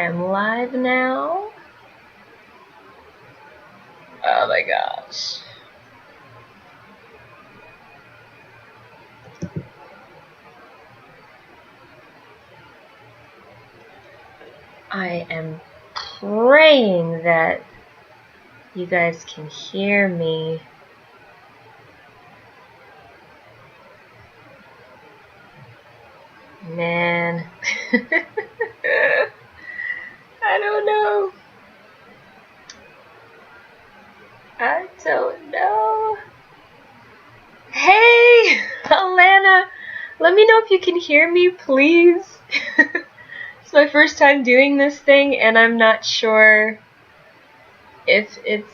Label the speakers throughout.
Speaker 1: am live now. Oh my gosh. I am praying that you guys can hear me. Man. I don't know. I don't know. Hey, Alana, let me know if you can hear me, please. It's my first time doing this thing, and I'm not sure if it's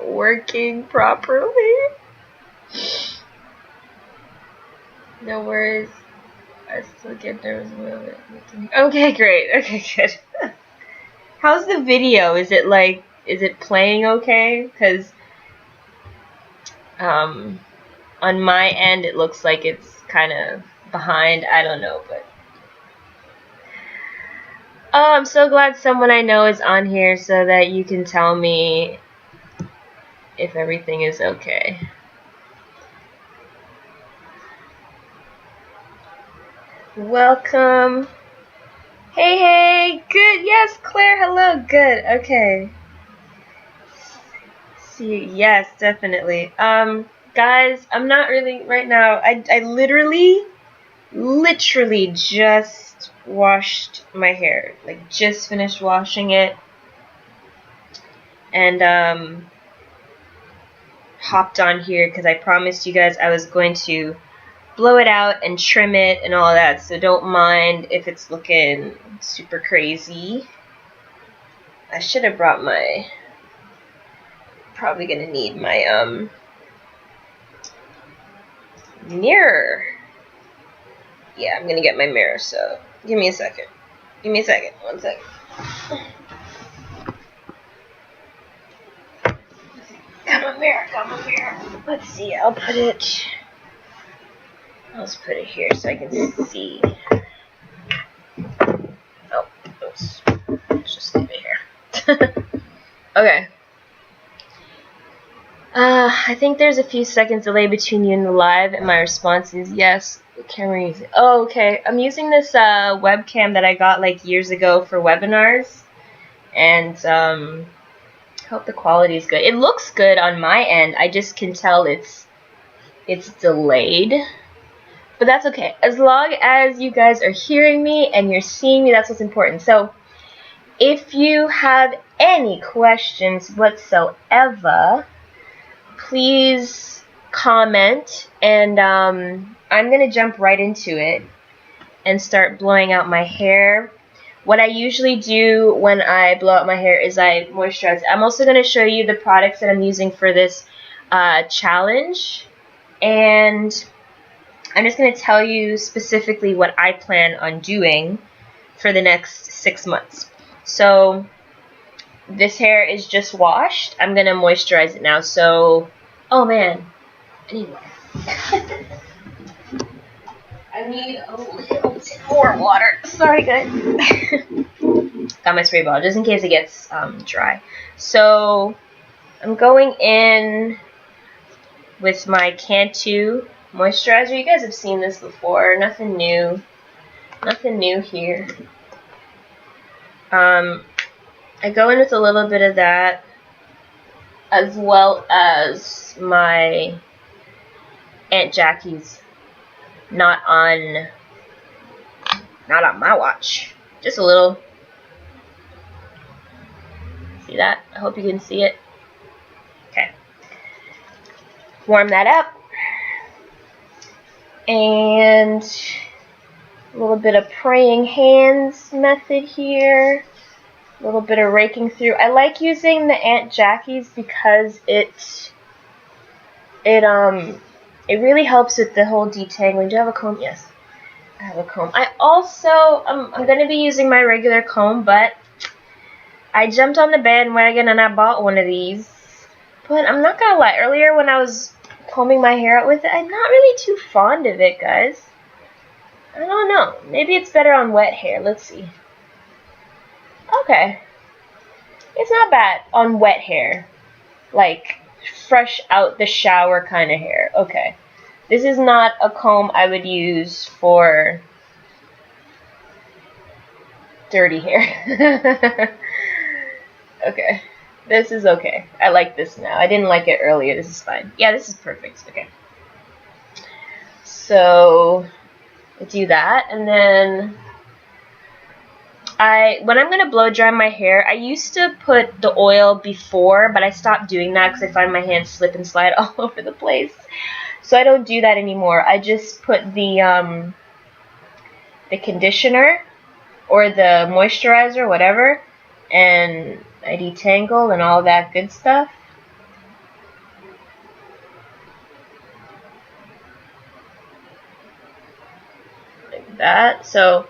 Speaker 1: working properly. No worries. I still get nervous about it. Okay, great. Okay, good. How's the video? Is it playing okay? Because on my end it looks like it's kind of behind. I don't know, but oh, I'm so glad someone I know is on here so that you can tell me if everything is okay. Welcome. Hey, good. Yes, Claire, hello. Good. Okay. See, yes, definitely. Guys, I'm not really right now. I literally just washed my hair. Like, just finished washing it. And hopped on here because I promised you guys I was going to blow it out and trim it and all that, so don't mind if it's looking super crazy. I should have brought my, probably gonna need my mirror. Yeah, I'm gonna get my mirror, so give me a second. Give me a second, 1 second. Got my mirror. Let's see, I'll just put it here so I can see. Oh, oops. Let's just leave it here. Okay. I think there's a few seconds delay between you and the live, and my response is yes. The camera using. Oh, okay. I'm using this webcam that I got like years ago for webinars, and hope the quality is good. It looks good on my end. I just can tell it's delayed, but that's okay. As long as you guys are hearing me and you're seeing me, that's what's important. So, if you have any questions whatsoever, please comment, and I'm going to jump right into it and start blowing out my hair. What I usually do when I blow out my hair is I moisturize. I'm also going to show you the products that I'm using for this challenge, and I'm just going to tell you specifically what I plan on doing for the next 6 months. So this hair is just washed. I'm going to moisturize it now. So, oh man, I need water. I need a little bit more water. Sorry, guys. Got my spray bottle just in case it gets dry. So I'm going in with my Cantu moisturizer. You guys have seen this before. Nothing new. Nothing new here. I go in with a little bit of that, as well as my Aunt Jackie's. Not on my watch. Just a little. See that? I hope you can see it. Okay. Warm that up. And a little bit of praying hands method here. A little bit of raking through. I like using the Aunt Jackie's because it really helps with the whole detangling. Do you have a comb? Yes, I have a comb. I also I'm gonna be using my regular comb, but I jumped on the bandwagon and I bought one of these. But I'm not gonna lie, earlier when I was combing my hair out with it, I'm not really too fond of it, guys. I don't know. Maybe it's better on wet hair. Let's see. Okay. It's not bad on wet hair. Like, fresh out the shower kind of hair. Okay. This is not a comb I would use for dirty hair. Okay. This is okay. I like this now. I didn't like it earlier. This is fine. Yeah, this is perfect. Okay. So, I do that, and then when I'm going to blow dry my hair, I used to put the oil before, but I stopped doing that because I find my hands slip and slide all over the place. So I don't do that anymore. I just put the conditioner or the moisturizer, whatever, and I detangle and all that good stuff. Like that. So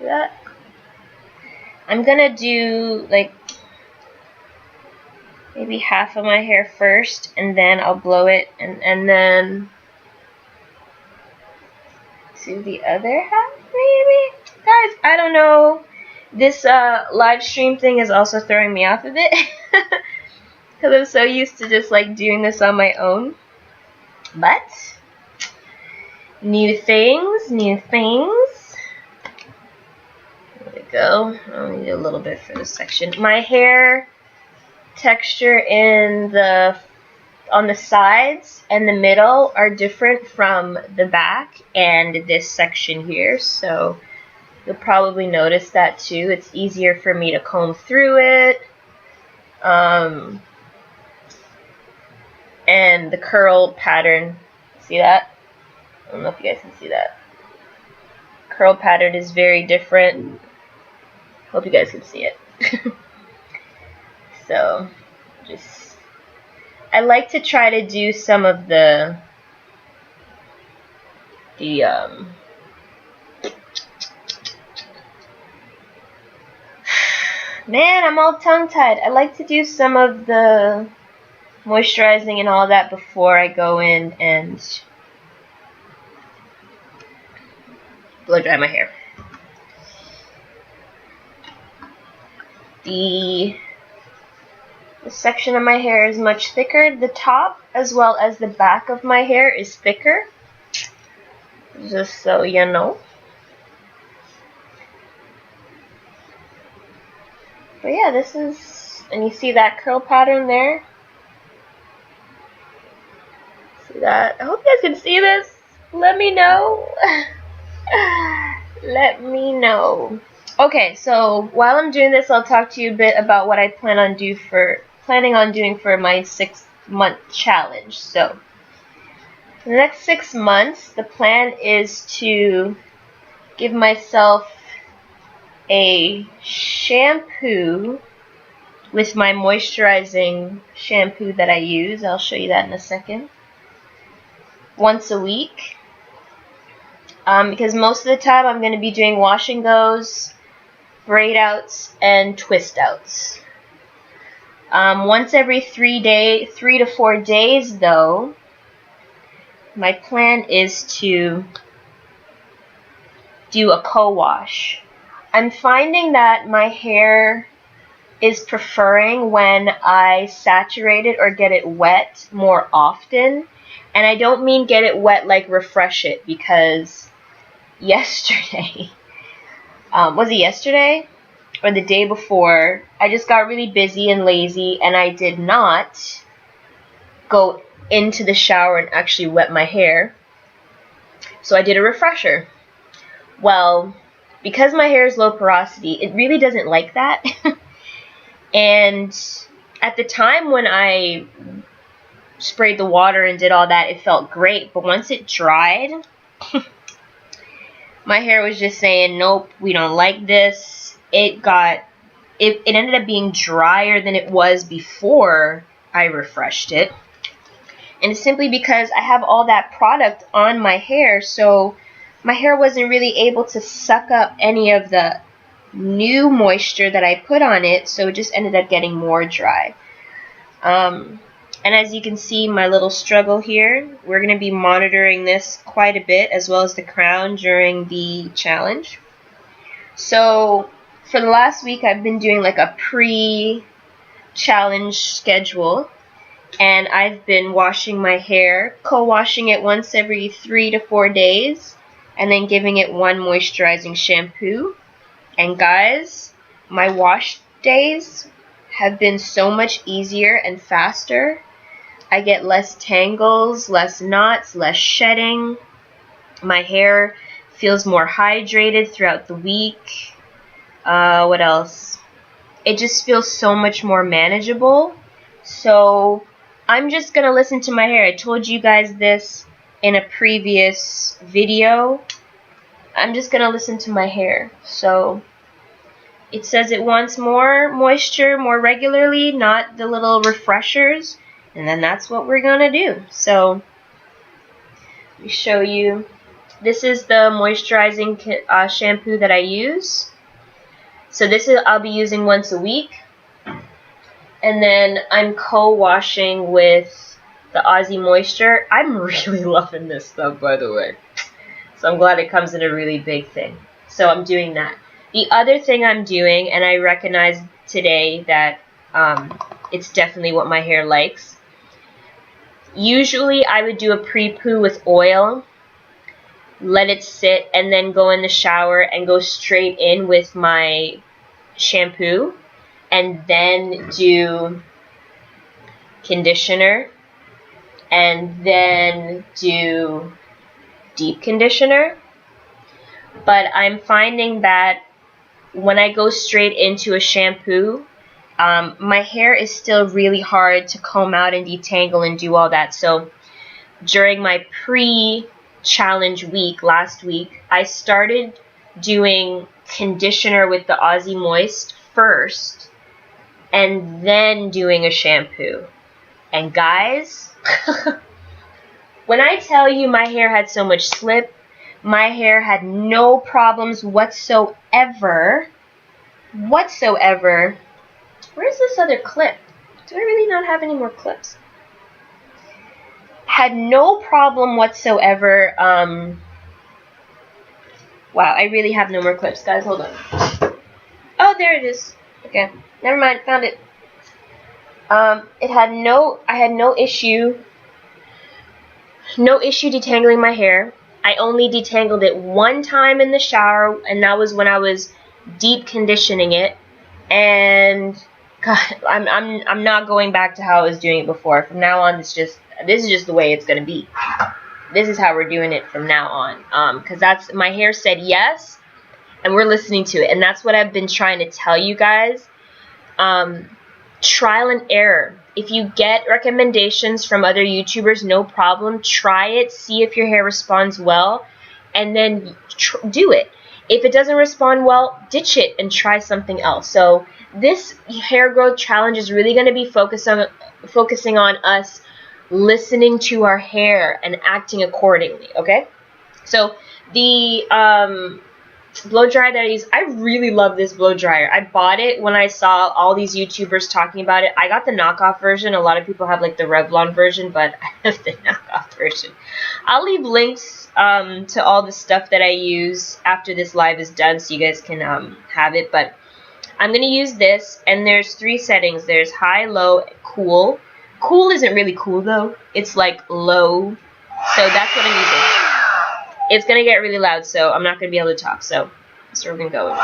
Speaker 1: that I'm gonna do like maybe half of my hair first, and then I'll blow it, and then to the other half maybe. Guys, I don't know. This live stream thing is also throwing me off a bit because I'm so used to just like doing this on my own. But new things, new things. There we go. I'll need a little bit for this section. My hair texture on the sides and the middle are different from the back and this section here, so you'll probably notice that too. It's easier for me to comb through it. And the curl pattern, see that? I don't know if you guys can see that. Curl pattern is very different. Hope you guys can see it. So, I like to try to do some of the man, I'm all tongue-tied. I like to do some of the moisturizing and all that before I go in and blow dry my hair. The section of my hair is much thicker. The top as well as the back of my hair is thicker. Just so you know. But yeah, this is, and you see that curl pattern there? See that? I hope you guys can see this. Let me know. Let me know. Okay, so while I'm doing this, I'll talk to you a bit about what I planning on doing for my 6-month challenge. So, for the next 6 months, the plan is to give myself a shampoo with my moisturizing shampoo that I use. I'll show you that in a second. Once a week. Because most of the time I'm going to be doing wash and goes, braid outs, and twist outs. Once every 3 to 4 days though, my plan is to do a co-wash. I'm finding that my hair is preferring when I saturate it or get it wet more often. And I don't mean get it wet like refresh it, because yesterday, was it yesterday or the day before, I just got really busy and lazy and I did not go into the shower and actually wet my hair. So I did a refresher. Well, because my hair is low porosity, it really doesn't like that. And at the time when I sprayed the water and did all that, it felt great. But once it dried, my hair was just saying, nope, we don't like this. It ended up being drier than it was before I refreshed it. And it's simply because I have all that product on my hair, so my hair wasn't really able to suck up any of the new moisture that I put on it, so it just ended up getting more dry. And as you can see, my little struggle here, we're going to be monitoring this quite a bit, as well as the crown during the challenge. So for the last week I've been doing like a pre-challenge schedule, and I've been washing my hair, co-washing it once every 3 to 4 days, and then giving it one moisturizing shampoo. And guys, my wash days have been so much easier and faster. I get less tangles, less knots, less shedding. My hair feels more hydrated throughout the week. What else? It just feels so much more manageable. So I'm just going to listen to my hair. I told you guys this in a previous video. I'm just going to listen to my hair. So it says it wants more moisture more regularly, not the little refreshers. And then that's what we're going to do. So let me show you. This is the moisturizing shampoo that I use. So this is I'll be using once a week. And then I'm co-washing with the Aussie Moisture. I'm really loving this stuff, by the way. So I'm glad it comes in a really big thing. So I'm doing that. The other thing I'm doing, and I recognize today that it's definitely what my hair likes. Usually I would do a pre-poo with oil, let it sit, and then go in the shower and go straight in with my shampoo, and then do conditioner, and then do deep conditioner. But I'm finding that when I go straight into a shampoo, my hair is still really hard to comb out and detangle and do all that. So during my pre-challenge week, last week, I started doing conditioner with the Aussie Moist first, and then doing a shampoo. And guys, when I tell you my hair had so much slip, my hair had no problems whatsoever. Where's this other clip? Do I really not have any more clips? Had no problem whatsoever. Wow, I really have no more clips, guys. Hold on. Oh, there it is. Okay, never mind. Found it. I had no issue detangling my hair. I only detangled it one time in the shower, and that was when I was deep conditioning it. And God, I'm not going back to how I was doing it before. From now on, this is just the way it's gonna be. This is how we're doing it from now on. Cause that's my hair said yes, and we're listening to it, and that's what I've been trying to tell you guys. Trial and error. If you get recommendations from other YouTubers, no problem. Try it, see if your hair responds well, and then do it. If it doesn't respond well, ditch it and try something else. So this hair growth challenge is really going to be focusing on us listening to our hair and acting accordingly, okay? So the blow dryer that I use, I really love this blow dryer. I bought it when I saw all these YouTubers talking about it. I got the knockoff version. A lot of people have like the Revlon version, but I have the knockoff version. I'll leave links to all the stuff that I use after this live is done, so you guys can have it. But I'm going to use this, and there's 3 settings. There's high, low, cool. Cool isn't really cool though. It's like low. So that's what I'm using. It's going to get really loud, so I'm not going to be able to talk. So that's where we're going to go.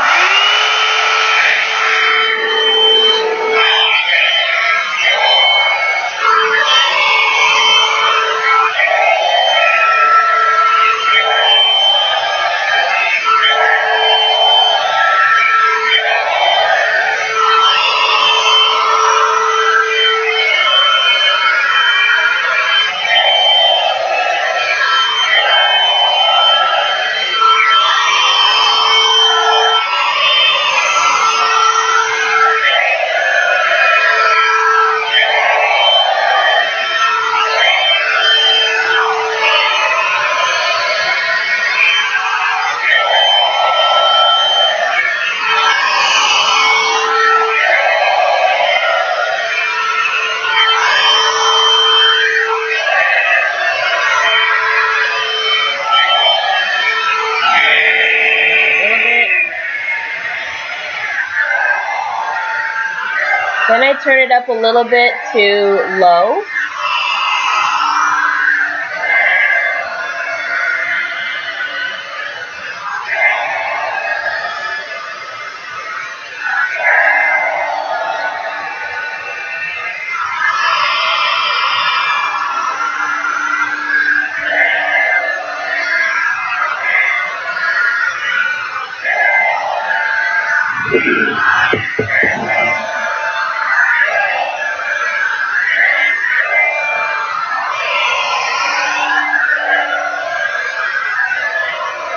Speaker 1: Then I turn it up a little bit to low.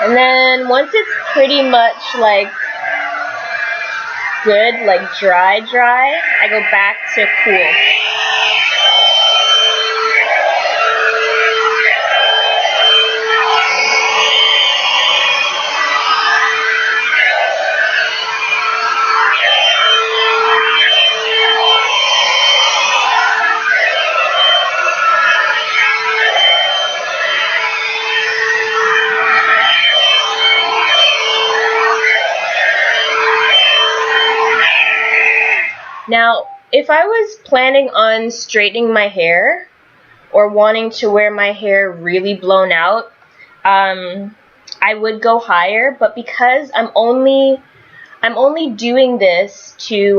Speaker 1: And then once it's pretty much like good, like dry, I go back to cool. Now, if I was planning on straightening my hair or wanting to wear my hair really blown out, I would go higher. But because I'm only doing this to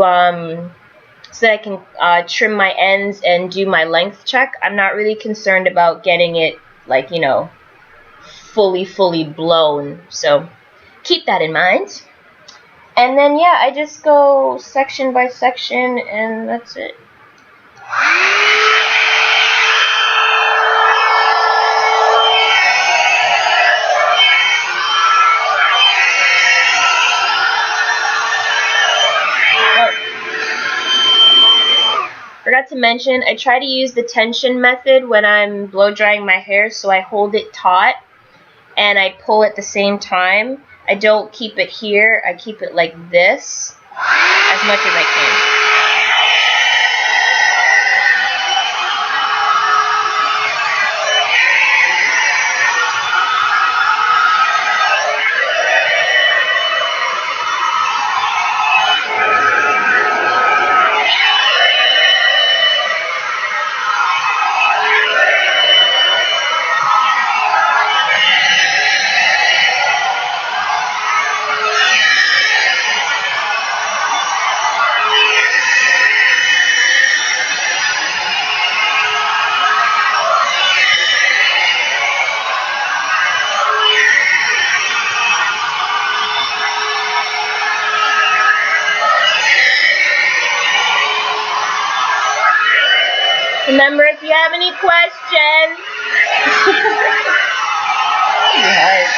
Speaker 1: so that I can trim my ends and do my length check, I'm not really concerned about getting it like, you know, fully blown. So keep that in mind. And then, yeah, I just go section by section, and that's it. Forgot to mention, I try to use the tension method when I'm blow drying my hair, so I hold it taut and I pull at the same time. I don't keep it here, I keep it like this as much as I can. Remember, if you have any questions, yes.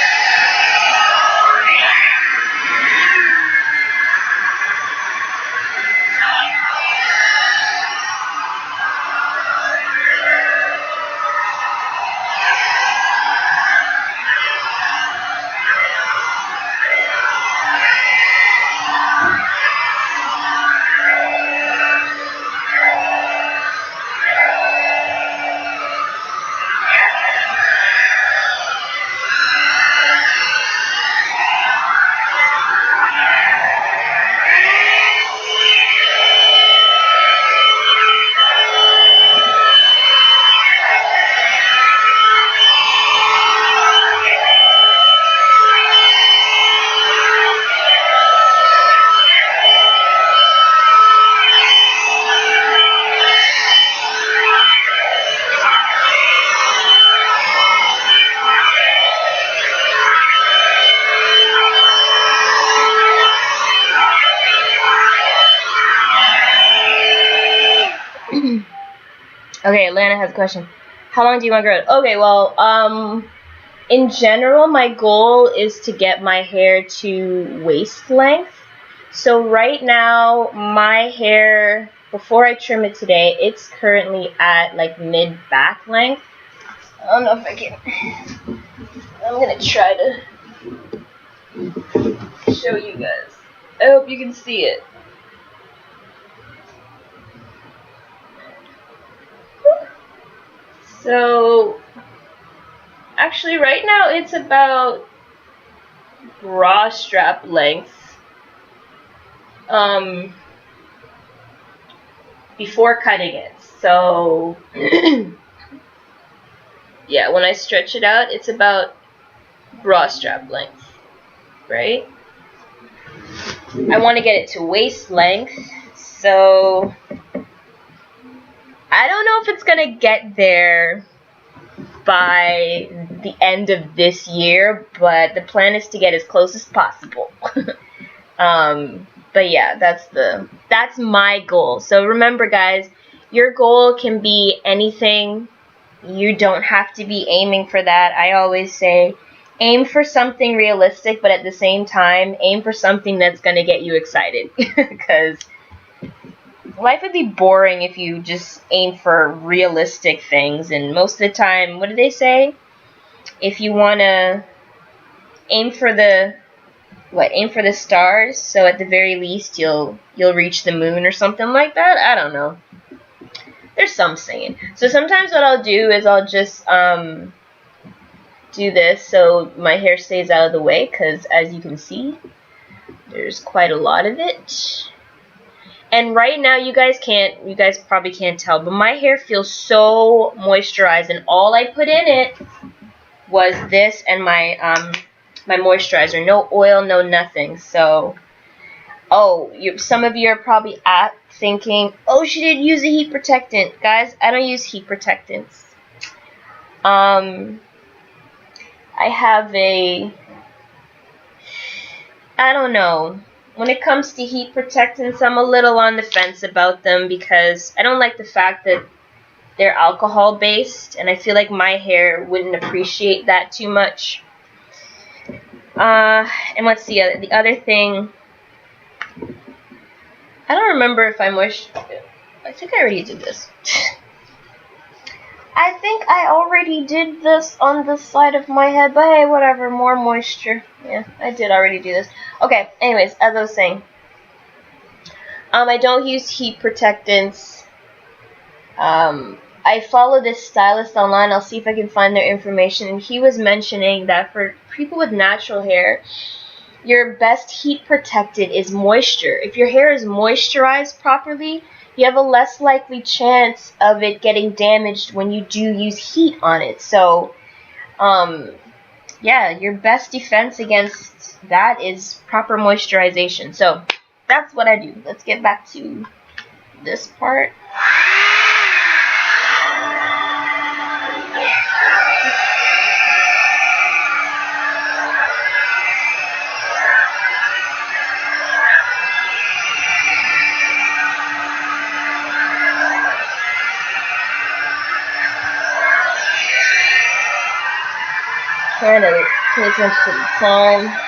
Speaker 1: Okay, Lana has a question. How long do you want to grow it? Okay, well, in general, my goal is to get my hair to waist length. So right now, my hair, before I trim it today, it's currently at like mid back length. I don't know if I can. I'm gonna try to show you guys. I hope you can see it. So, actually right now it's about bra strap length. before cutting it. So yeah, when I stretch it out, it's about bra strap length, right? I want to get it to waist length, so I don't know if it's gonna get there by the end of this year, but the plan is to get as close as possible. But yeah, that's my goal. So remember, guys, your goal can be anything. You don't have to be aiming for that. I always say aim for something realistic, but at the same time, aim for something that's going to get you excited. Because life would be boring if you just aim for realistic things. And most of the time, what do they say? If you want to aim for the aim for the stars, so at the very least you'll reach the moon or something like that. I don't know. There's some saying. So sometimes what I'll do is I'll just do this so my hair stays out of the way, because as you can see, there's quite a lot of it. And right now you guys probably can't tell, but my hair feels so moisturized, and all I put in it was this and my my moisturizer. No oil, no nothing. So some of you are probably thinking, oh, she didn't use a heat protectant. Guys, I don't use heat protectants. I have I don't know. When it comes to heat protectants, I'm a little on the fence about them because I don't like the fact that they're alcohol based, and I feel like my hair wouldn't appreciate that too much. And what's the other thing? I don't remember if I think I already did this. I think I already did this on the side of my head, but hey, whatever, more moisture. Yeah, I did already do this. Okay, anyways, as I was saying, I don't use heat protectants. I follow this stylist online. I'll see if I can find their information, and he was mentioning that for people with natural hair, your best heat protectant is moisture. If your hair is moisturized properly, you have a less likely chance of it getting damaged when you do use heat on it. So, yeah, your best defense against that is proper moisturization. So, that's what I do. Let's get back to this part. Trying to pay attention to the time.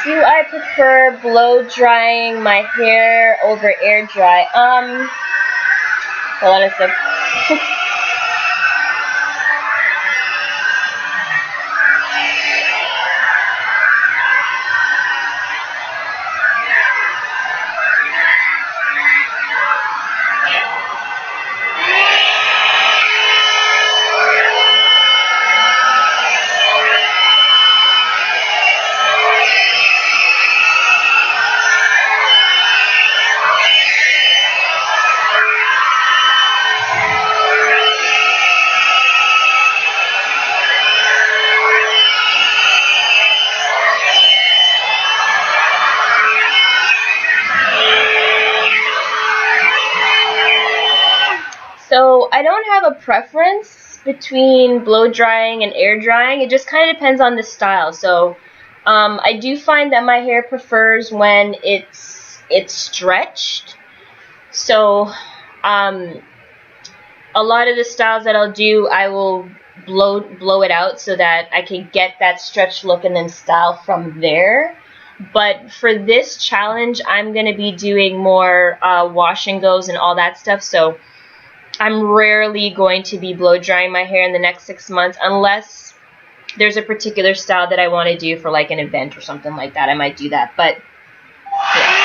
Speaker 1: Do I prefer blow drying my hair over air dry? Hold on a sec. So I don't have a preference between blow drying and air drying. It just kind of depends on the style. So I do find that my hair prefers when it's stretched. So a lot of the styles that I'll do, I will blow it out so that I can get that stretch look and then style from there. But for this challenge, I'm going to be doing more wash and goes and all that stuff. So I'm rarely going to be blow drying my hair in the next 6 months unless there's a particular style that I want to do for like an event or something like that. I might do that. But yeah.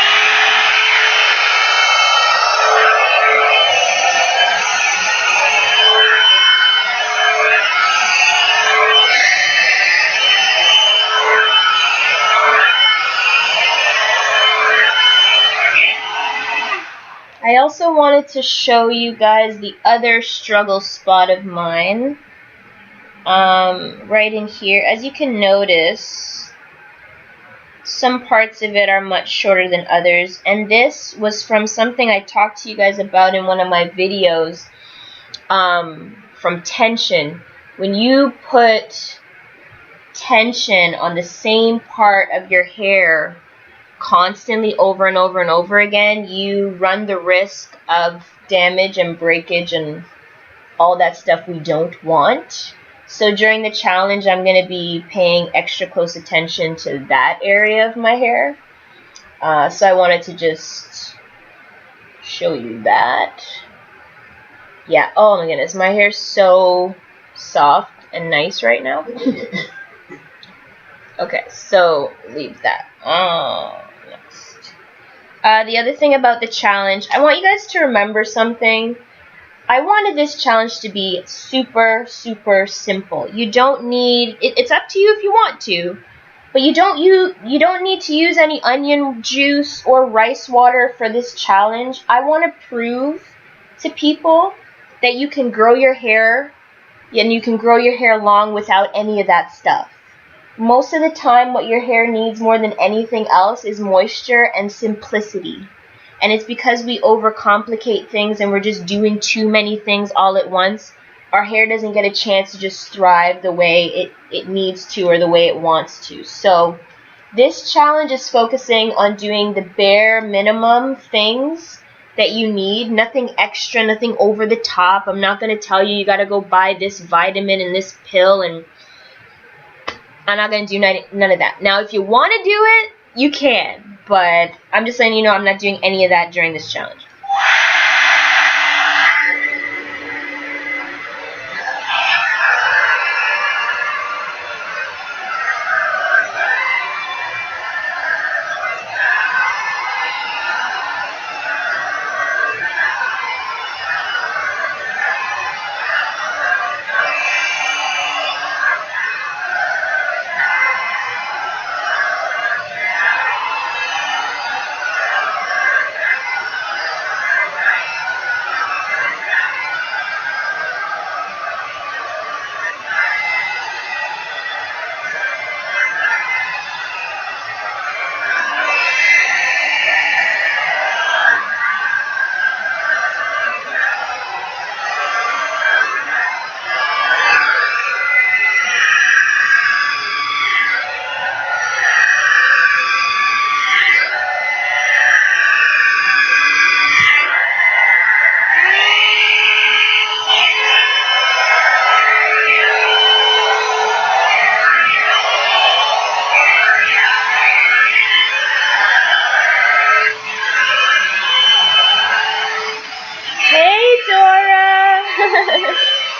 Speaker 1: I also wanted to show you guys the other struggle spot of mine. Right in here. As you can notice, some parts of it are much shorter than others. And this was from something I talked to you guys about in one of my videos, from tension. When you put tension on the same part of your hair constantly over and over and over again, you run the risk of damage and breakage and all that stuff we don't want. So during the challenge, I'm going to be paying extra close attention to that area of my hair. So I wanted to just show you that. Yeah, oh my goodness, my hair's so soft and nice right now. Okay, so leave that. Next. The other thing about the challenge, I want you guys to remember something. I wanted this challenge to be super, super simple. You don't need, it's up to you if you want to, but you don't need to use any onion juice or rice water for this challenge. I want to prove to people that you can grow your hair, and you can grow your hair long without any of that stuff. Most of the time, what your hair needs more than anything else is moisture and simplicity. And it's because we overcomplicate things and we're just doing too many things all at once. Our hair doesn't get a chance to just thrive the way it needs to or the way it wants to. So this challenge is focusing on doing the bare minimum things that you need. Nothing extra, nothing over the top. I'm not going to tell you got to go buy this vitamin and this pill, and I'm not going to do none of that. Now, if you want to do it, you can. But I'm just letting you know I'm not doing any of that during this challenge.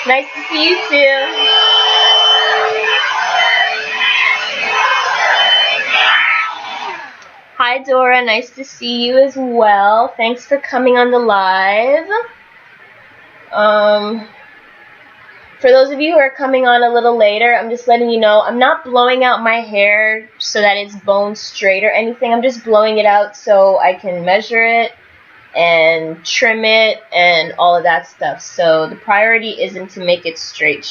Speaker 1: Nice to see you too. Hi Dora, nice to see you as well. Thanks for coming on the live. For those of you who are coming on a little later, I'm just letting you know I'm not blowing out my hair so that it's bone straight or anything. I'm just blowing it out so I can measure it and trim it and all of that stuff. So the priority isn't to make it straight.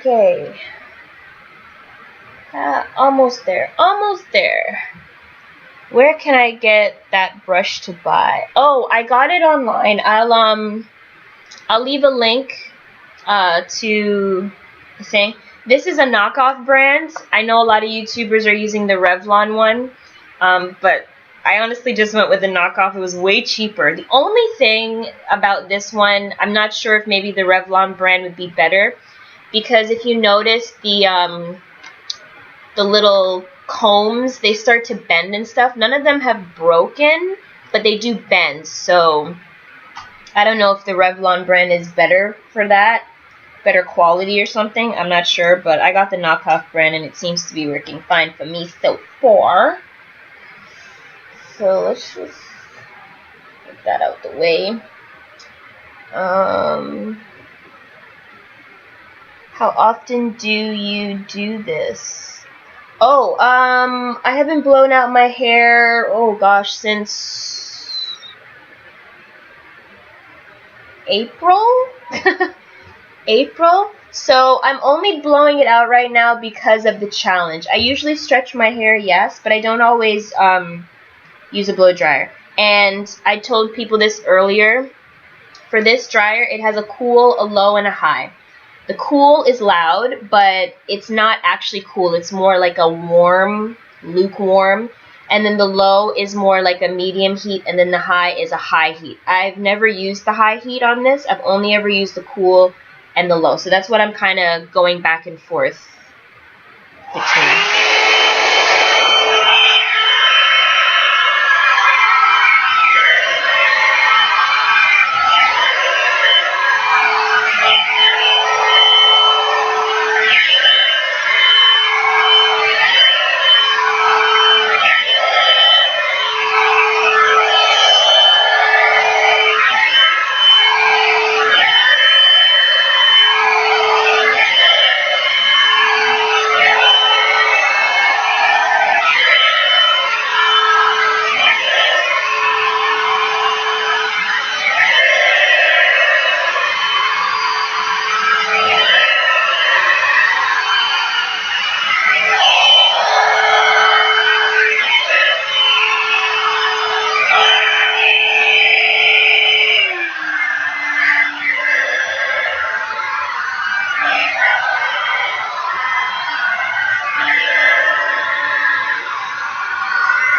Speaker 1: Okay. Almost there. Almost there. Where can I get that brush to buy? Oh, I got it online. I'll leave a link to the thing. This is a knockoff brand. I know a lot of YouTubers are using the Revlon one, but I honestly just went with the knockoff. It was way cheaper. The only thing about this one, I'm not sure if maybe the Revlon brand would be better, because if you notice the little combs, they start to bend and stuff. None of them have broken, but they do bend. So I don't know if the Revlon brand is better for that, better quality or something. I'm not sure, but I got the knockoff brand and it seems to be working fine for me so far. So let's just get that out the way. How often do you do this? Oh, I haven't blown out my hair, oh gosh, since April? April? So I'm only blowing it out right now because of the challenge. I usually stretch my hair, yes, but I don't always use a blow dryer. And I told people this earlier. For this dryer, it has a cool, a low, and a high. The cool is loud, but it's not actually cool. It's more like a warm, lukewarm. And then the low is more like a medium heat, and then the high is a high heat. I've never used the high heat on this. I've only ever used the cool and the low. So that's what I'm kind of going back and forth between.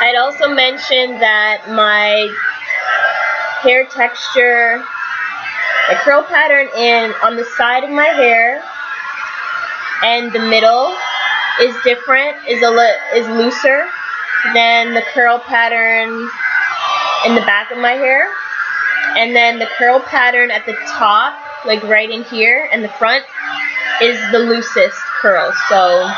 Speaker 1: I'd also mention that my hair texture, the curl pattern on the side of my hair and the middle is different, is looser than the curl pattern in the back of my hair. And then the curl pattern at the top, like right in here and the front, is the loosest curl. So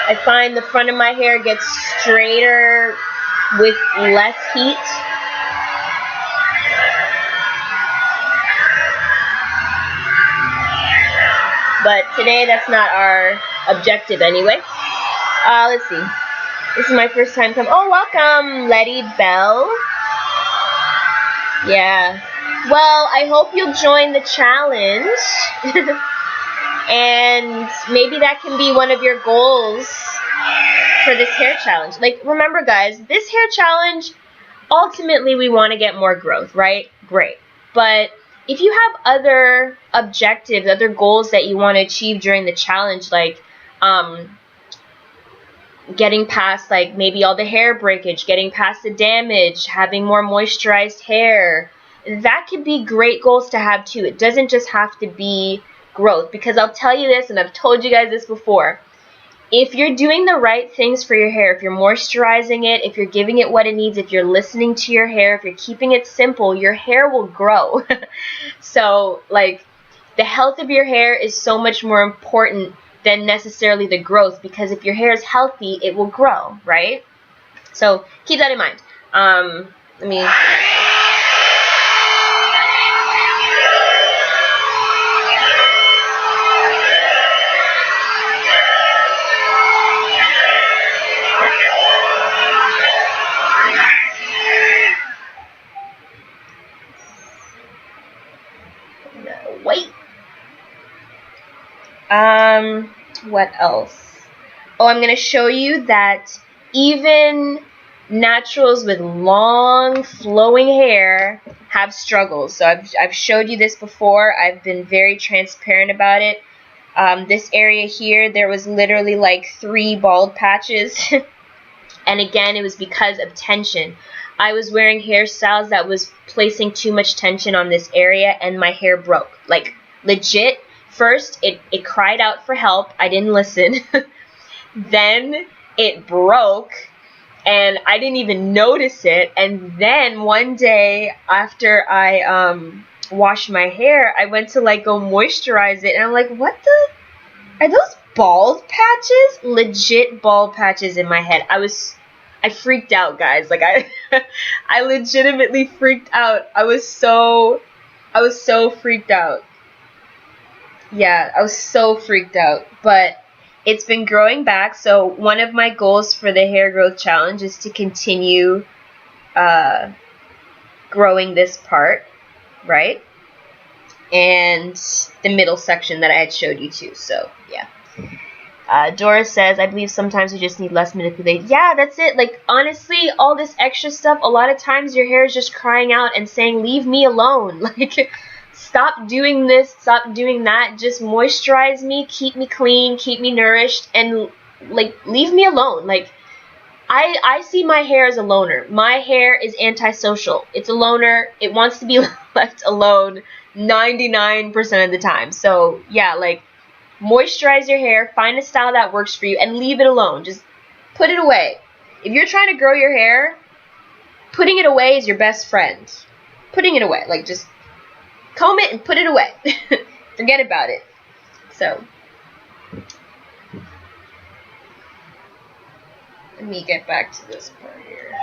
Speaker 1: I find the front of my hair gets straighter with less heat. But today that's not our objective anyway. Let's see. This is my first time coming. Oh, welcome, Letty Bell. Yeah. Well, I hope you'll join the challenge. And maybe that can be one of your goals for this hair challenge. Like, remember guys, this hair challenge, ultimately we want to get more growth, right? Great. But if you have other objectives, other goals that you want to achieve during the challenge, like getting past like maybe all the hair breakage, getting past the damage, having more moisturized hair, that could be great goals to have too. It doesn't just have to be growth, because I'll tell you this, and I've told you guys this before, if you're doing the right things for your hair, if you're moisturizing it, if you're giving it what it needs, if you're listening to your hair, if you're keeping it simple, your hair will grow. So like the health of your hair is so much more important than necessarily the growth, because if your hair is healthy, it will grow, right? So keep that in mind. Let me Wait. What else? Oh, I'm gonna show you that even naturals with long flowing hair have struggles. So I've showed you this before. I've been very transparent about it. This area here, there was literally like 3 bald patches. And again, it was because of tension. I was wearing hairstyles that was placing too much tension on this area, and my hair broke. Like, legit. First, it cried out for help. I didn't listen. Then it broke, and I didn't even notice it. And then one day after I washed my hair, I went to like go moisturize it, and I'm like, what the? Are those bald patches? Legit bald patches in my head. I freaked out, guys. Like I legitimately freaked out. I was so freaked out. Yeah, I was so freaked out. But it's been growing back. So one of my goals for the hair growth challenge is to continue growing this part, right? And the middle section that I had showed you too. So yeah. Doris says, I believe sometimes you just need less manipulation. Yeah, that's it. Like, honestly, all this extra stuff, a lot of times your hair is just crying out and saying, leave me alone. Like, stop doing this, stop doing that. Just moisturize me, keep me clean, keep me nourished, and, like, leave me alone. Like, I see my hair as a loner. My hair is antisocial. It's a loner. It wants to be left alone 99% of the time. So, yeah, like, moisturize your hair, find a style that works for you, and leave it alone. Just put it away. If you're trying to grow your hair, putting it away is your best friend. Putting it away. Like, just comb it and put it away. Forget about it. So, let me get back to this part here.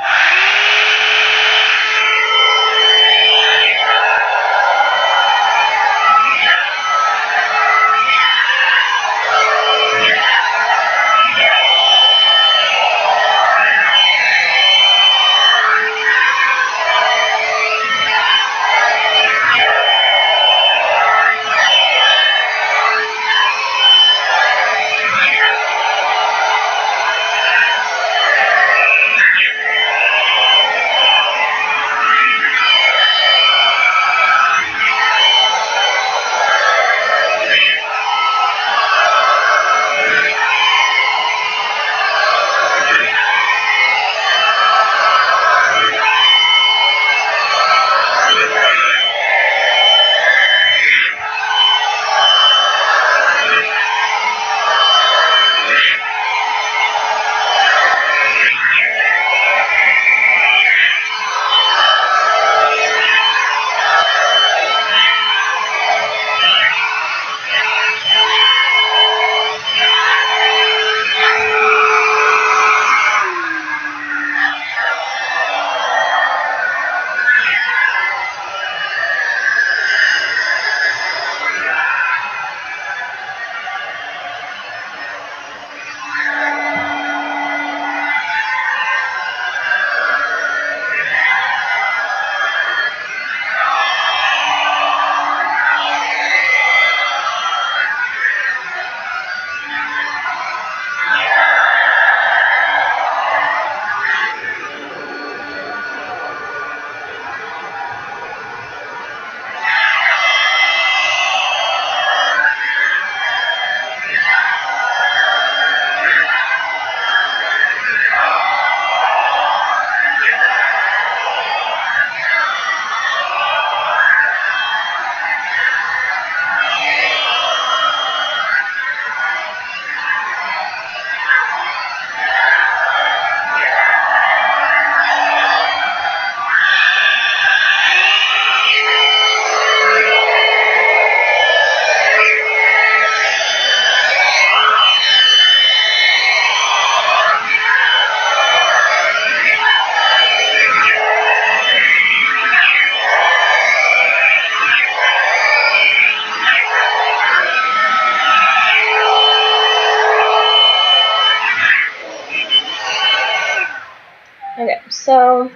Speaker 1: Okay, so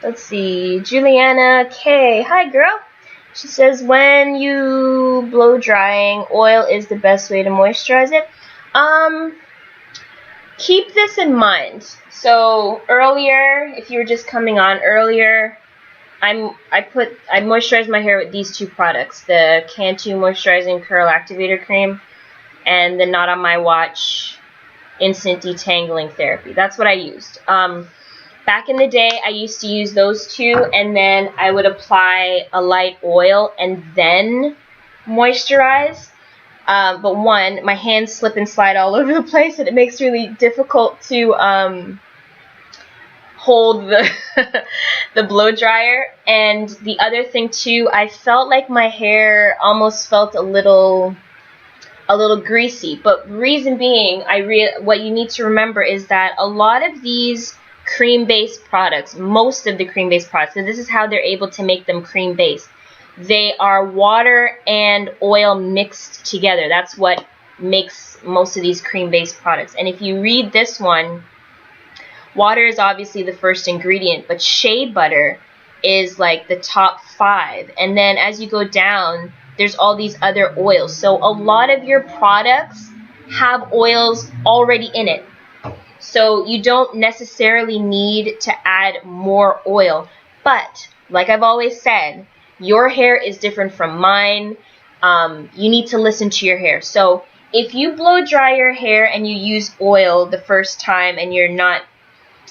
Speaker 1: let's see. Juliana K. Hi, girl. She says, when you blow drying, oil is the best way to moisturize it. Keep this in mind. So earlier, if you were just coming on earlier, I moisturized my hair with these two products, the Cantu Moisturizing Curl Activator Cream and the Not On My Watch Instant Detangling Therapy. That's what I used. Back in the day, I used to use those two, and then I would apply a light oil and then moisturize. But one, my hands slip and slide all over the place, and it makes it really difficult to hold the the blow dryer. And the other thing too, I felt like my hair almost felt a little greasy. But reason being, what you need to remember is that a lot of these cream-based products, most of the cream-based products, and this is how they're able to make them cream-based, they are water and oil mixed together. That's what makes most of these cream-based products. And if you read this one, water is obviously the first ingredient, but shea butter is like the top 5. And then as you go down, there's all these other oils. So a lot of your products have oils already in it. So you don't necessarily need to add more oil. But like I've always said, your hair is different from mine. You need to listen to your hair. So if you blow dry your hair and you use oil the first time and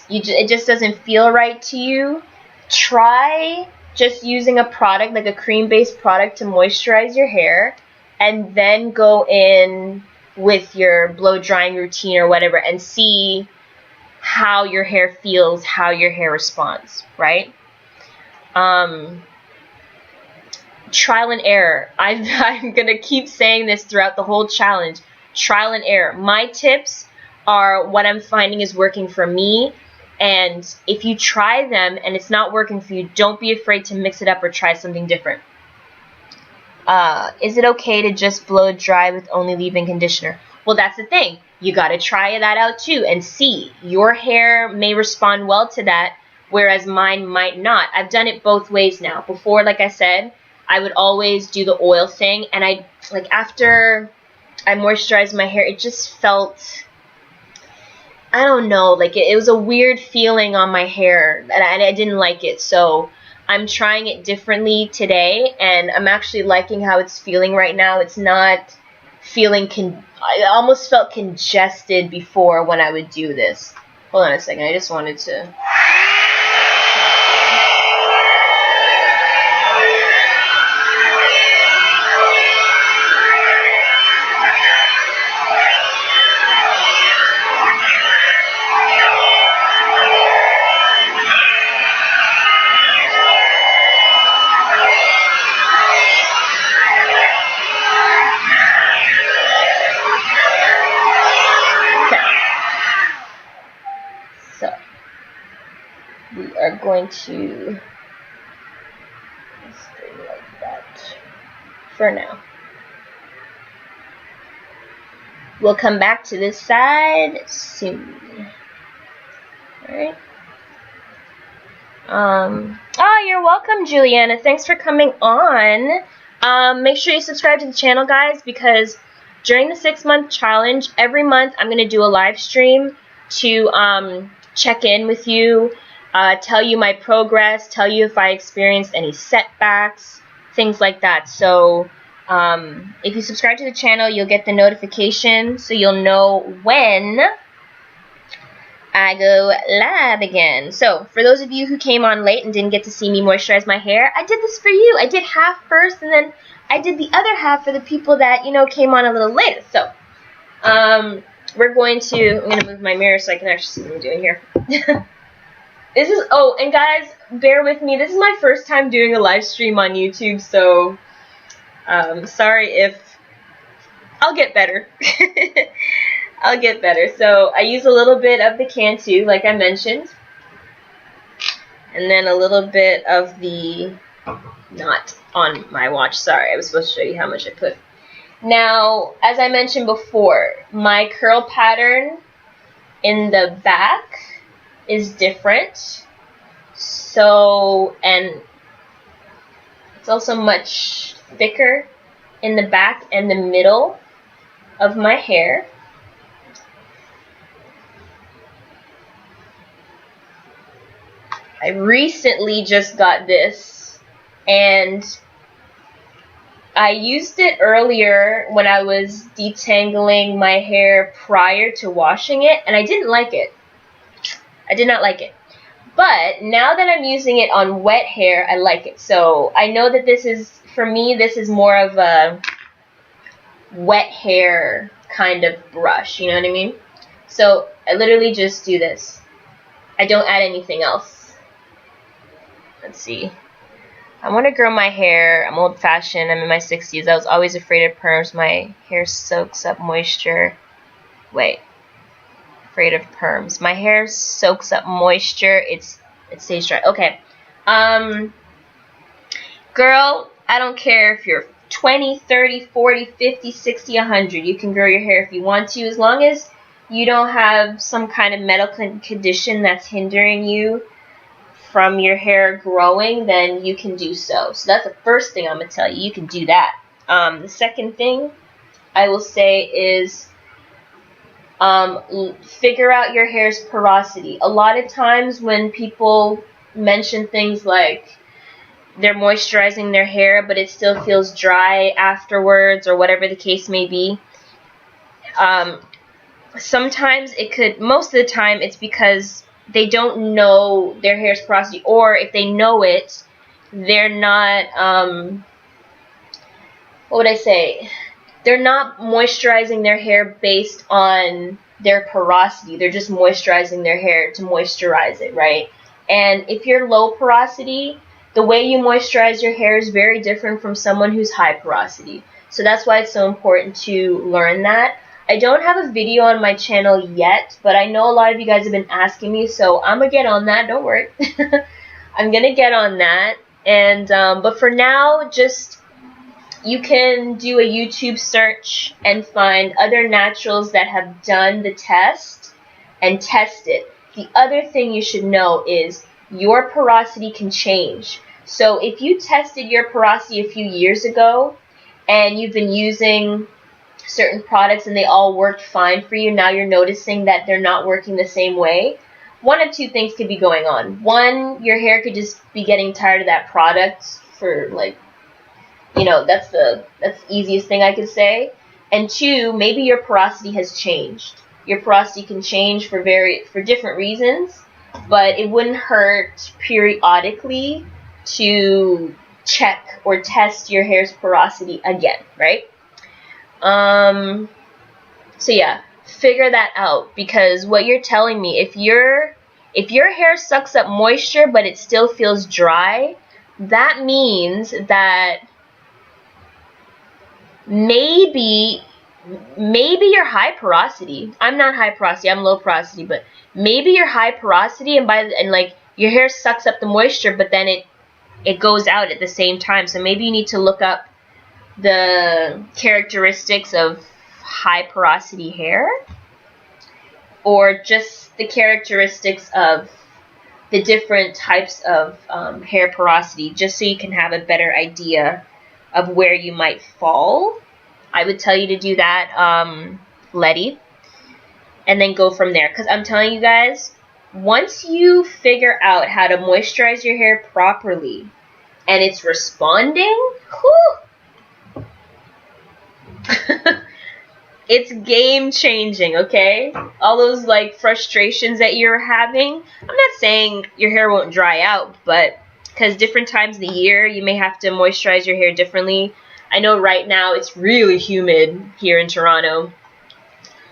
Speaker 1: it just doesn't feel right to you, try just using a product, like a cream-based product, to moisturize your hair, and then go in with your blow drying routine or whatever and see how your hair feels, how your hair responds, right? Trial and error. I'm going to keep saying this throughout the whole challenge. Trial and error. My tips are what I'm finding is working for me. And if you try them and it's not working for you, don't be afraid to mix it up or try something different. Is it okay to just blow dry with only leave-in conditioner? Well, that's the thing. You got to try that out too and see. Your hair may respond well to that, whereas mine might not. I've done it both ways now. Before, like I said, I would always do the oil thing, and after I moisturized my hair, it just felt, I don't know, like it was a weird feeling on my hair, and I didn't like it. So I'm trying it differently today, and I'm actually liking how it's feeling right now. It's not feeling, I almost felt congested before when I would do this. Hold on a second, I just wanted to... We are going to stay like that for now. We'll come back to this side soon. Alright. Oh, you're welcome, Juliana. Thanks for coming on. Make sure you subscribe to the channel, guys, because during the 6-month challenge, every month I'm going to do a live stream to check in with you, tell you my progress, tell you if I experienced any setbacks, things like that. So if you subscribe to the channel, you'll get the notification, so you'll know when I go live again. So for those of you who came on late and didn't get to see me moisturize my hair, I did this for you. I did half first, and then I did the other half for the people that, came on a little later. So I'm going to move my mirror so I can actually see what I'm doing here. And guys, bear with me. This is my first time doing a live stream on YouTube, so sorry if... I'll get better. I'll get better. So I use a little bit of the Cantu, like I mentioned, and then a little bit of the Not On My Watch. Sorry, I was supposed to show you how much I put. Now, as I mentioned before, my curl pattern in the back is different. So, and It's also much thicker in the back and the middle of my hair. I recently just got this, and I used it earlier when I was detangling my hair prior to washing it, and I didn't like it. I did not like it. But now that I'm using it on wet hair, I like it. So I know that this is, for me, this is more of a wet hair kind of brush, you know what I mean? So I literally just do this. I don't add anything else. Let's see. I want to grow my hair. I'm old-fashioned. I'm in my 60s. I was always afraid of perms. My hair soaks up moisture. Wait. Afraid of perms. My hair soaks up moisture. It stays dry. Okay. Girl, I don't care if you're 20, 30, 40, 50, 60, 100. You can grow your hair if you want to, as long as you don't have some kind of medical condition that's hindering you from your hair growing, then you can do so. So that's the first thing I'm going to tell you. You can do that. The second thing I will say is figure out your hair's porosity. A lot of times when people mention things like they're moisturizing their hair but it still feels dry afterwards, or whatever the case may be, sometimes it could, most of the time it's because they don't know their hair's porosity, or if they know it, they're not, what would I say? They're not moisturizing their hair based on their porosity. They're just moisturizing their hair to moisturize it, right? And if you're low porosity, the way you moisturize your hair is very different from someone who's high porosity. So that's why it's so important to learn that. I don't have a video on my channel yet, but I know a lot of you guys have been asking me, so I'm going to get on that. Don't worry. I'm going to get on that. And but for now, just you can do a YouTube search and find other naturals that have done the test and test it. The other thing you should know is your porosity can change. So if you tested your porosity a few years ago and you've been using certain products and they all worked fine for you, now you're noticing that they're not working the same way, one of two things could be going on. One, your hair could just be getting tired of that product for, like, you know, that's the easiest thing I could say. And two, maybe your porosity has changed. Your porosity can change for different reasons, but it wouldn't hurt periodically to check or test your hair's porosity again, right? So yeah, figure that out, because what you're telling me, if your hair sucks up moisture but it still feels dry, that means that maybe you're high porosity. I'm not high porosity, I'm low porosity, but maybe you're high porosity and like your hair sucks up the moisture, but then it goes out at the same time. So maybe you need to look up the characteristics of high porosity hair, or just the characteristics of the different types of hair porosity, just so you can have a better idea of where you might fall. I would tell you to do that, Letty, and then go from there. Because I'm telling you guys, once you figure out how to moisturize your hair properly and it's responding, whew, it's game changing, okay? All those like frustrations that you're having, I'm not saying your hair won't dry out, but because different times of the year you may have to moisturize your hair differently. I know right now it's really humid here in Toronto,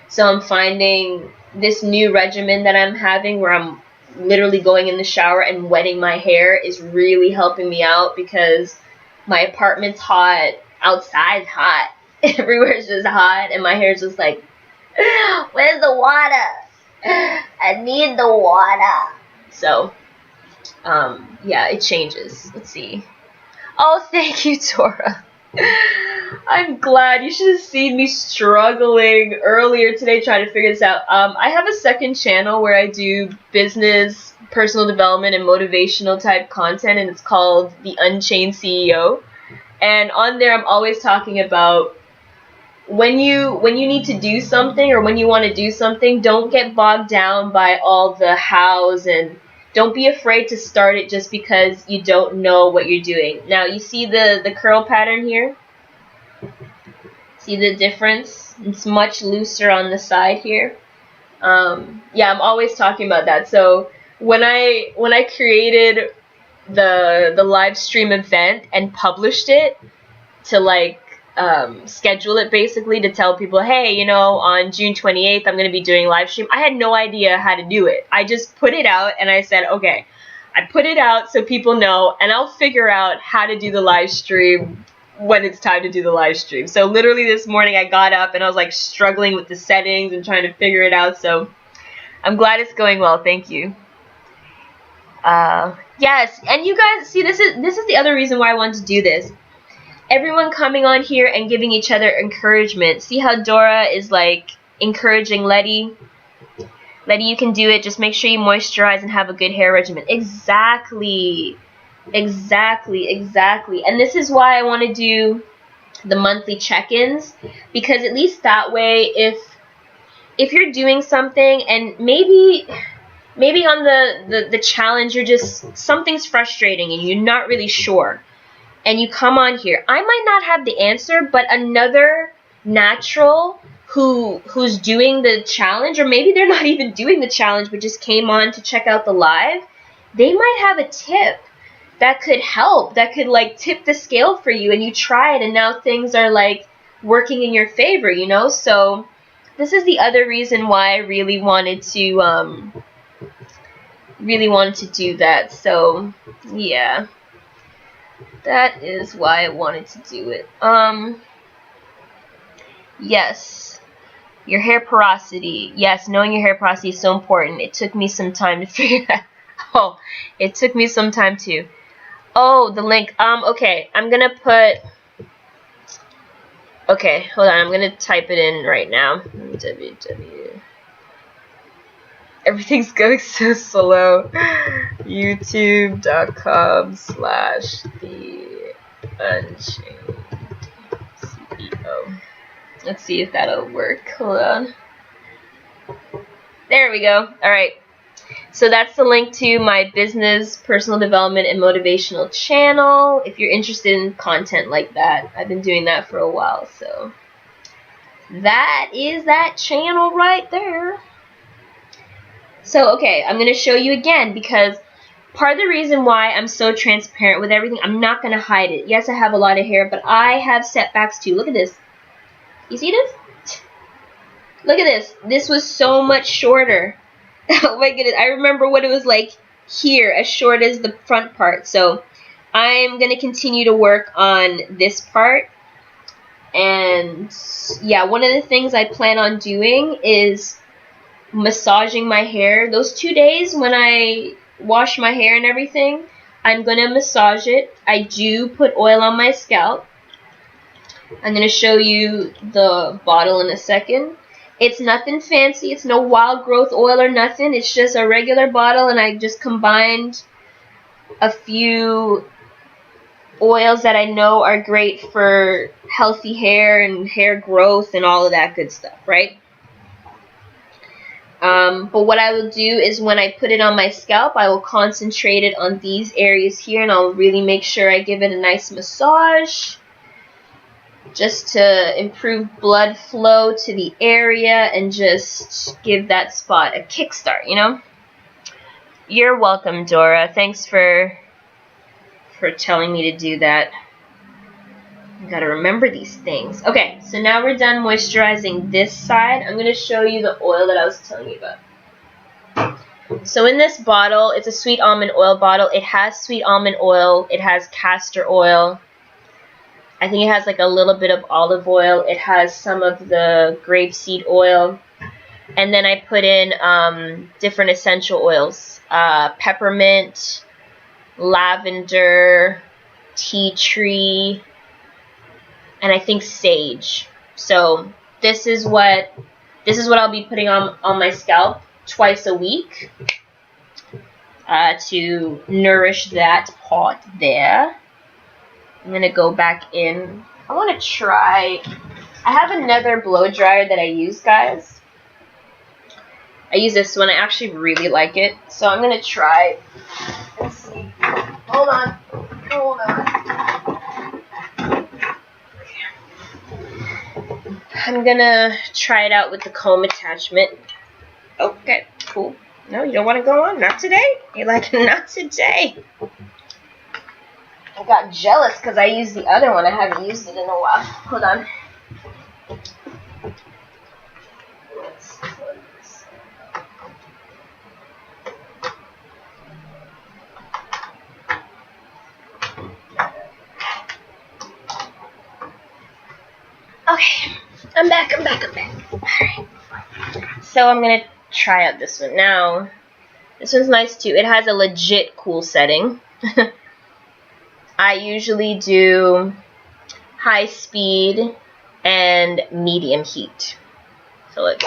Speaker 1: so I'm finding this new regimen that I'm having where I'm literally going in the shower and wetting my hair is really helping me out, because my apartment's hot, outside's hot, everywhere's just hot, and my hair's just like, where's the water? I need the water. So, yeah, it changes. Let's see. Oh, thank you, Tora. I'm glad. You should have seen me struggling earlier today trying to figure this out. I have a second channel where I do business personal development and motivational type content, and it's called The Unchained CEO. And on there, I'm always talking about when you need to do something or when you want to do something, don't get bogged down by all the hows, and don't be afraid to start it just because you don't know what you're doing. Now, you see the curl pattern here? See the difference? It's much looser on the side here. Yeah, I'm always talking about that. So when I created the live stream event and published it to like schedule it basically to tell people, hey, you know, on June 28th I'm going to be doing live stream. I had no idea how to do it. I just put it out and I said, okay, I put it out so people know, and I'll figure out how to do the live stream when it's time to do the live stream. So literally this morning I got up and I was like struggling with the settings and trying to figure it out. So I'm glad it's going well. Thank you. Yes, and you guys see, this is the other reason why I wanted to do this. Everyone coming on here and giving each other encouragement. See how Dora is like encouraging Letty? Letty, you can do it. Just make sure you moisturize and have a good hair regimen. Exactly. Exactly. And this is why I want to do the monthly check-ins, because at least that way, if you're doing something and maybe on the challenge you're just, something's frustrating and you're not really sure, and you come on here, I might not have the answer, but another natural who's doing the challenge, or maybe they're not even doing the challenge but just came on to check out the live, they might have a tip that could help, that could like tip the scale for you, and you try it and now things are like working in your favor, you know? So this is the other reason why I really wanted to do that. So yeah, that is why I wanted to do it. Yes, your hair porosity. Yes, knowing your hair porosity is so important. It took me some time to figure that. Oh, it took me some time too. Oh, the link. Okay, I'm gonna put. Okay, hold on. I'm gonna type it in right now. www. Everything's going so slow. YouTube.com/TheUnchainedCEO. Let's see if that'll work. Hold on. There we go. All right. So that's the link to my business, personal development, and motivational channel. If you're interested in content like that, I've been doing that for a while. So that is that channel right there. So, okay, I'm going to show you again, because part of the reason why I'm so transparent with everything, I'm not going to hide it. Yes, I have a lot of hair, but I have setbacks too. Look at this. You see this? Look at this. This was so much shorter. Oh my goodness. I remember what it was like here, as short as the front part. So I'm going to continue to work on this part. And yeah, one of the things I plan on doing is massaging my hair. Those 2 days when I wash my hair and everything, I'm going to massage it. I do put oil on my scalp. I'm going to show you the bottle in a second. It's nothing fancy. It's no wild growth oil or nothing. It's just a regular bottle, and I just combined a few oils that I know are great for healthy hair and hair growth and all of that good stuff, right? But what I will do is when I put it on my scalp, I will concentrate it on these areas here, and I'll really make sure I give it a nice massage just to improve blood flow to the area and just give that spot a kickstart, you know? You're welcome, Dora. Thanks for telling me to do that. You gotta remember these things. Okay, so now we're done moisturizing this side. I'm gonna show you the oil that I was telling you about. So in this bottle, it's a sweet almond oil bottle. It has sweet almond oil. It has castor oil. I think it has like a little bit of olive oil. It has some of the grapeseed oil. And then I put in different essential oils. Peppermint, lavender, tea tree, and I think sage. So this is what I'll be putting on my scalp twice a week. to nourish that part there. I'm gonna go back in. I want to try. I have another blow dryer that I use, guys. I use this one. I actually really like it, so I'm gonna try. Let's see. Hold on. Hold on. I'm gonna try it out with the comb attachment. Okay, cool. No, you don't want to go on? Not today? You're like, not today. I got jealous because I used the other one. I haven't used it in a while. Hold on. Okay, I'm back. Alright. So I'm going to try out this one. Now, this one's nice too. It has a legit cool setting. I usually do high speed and medium heat. So let's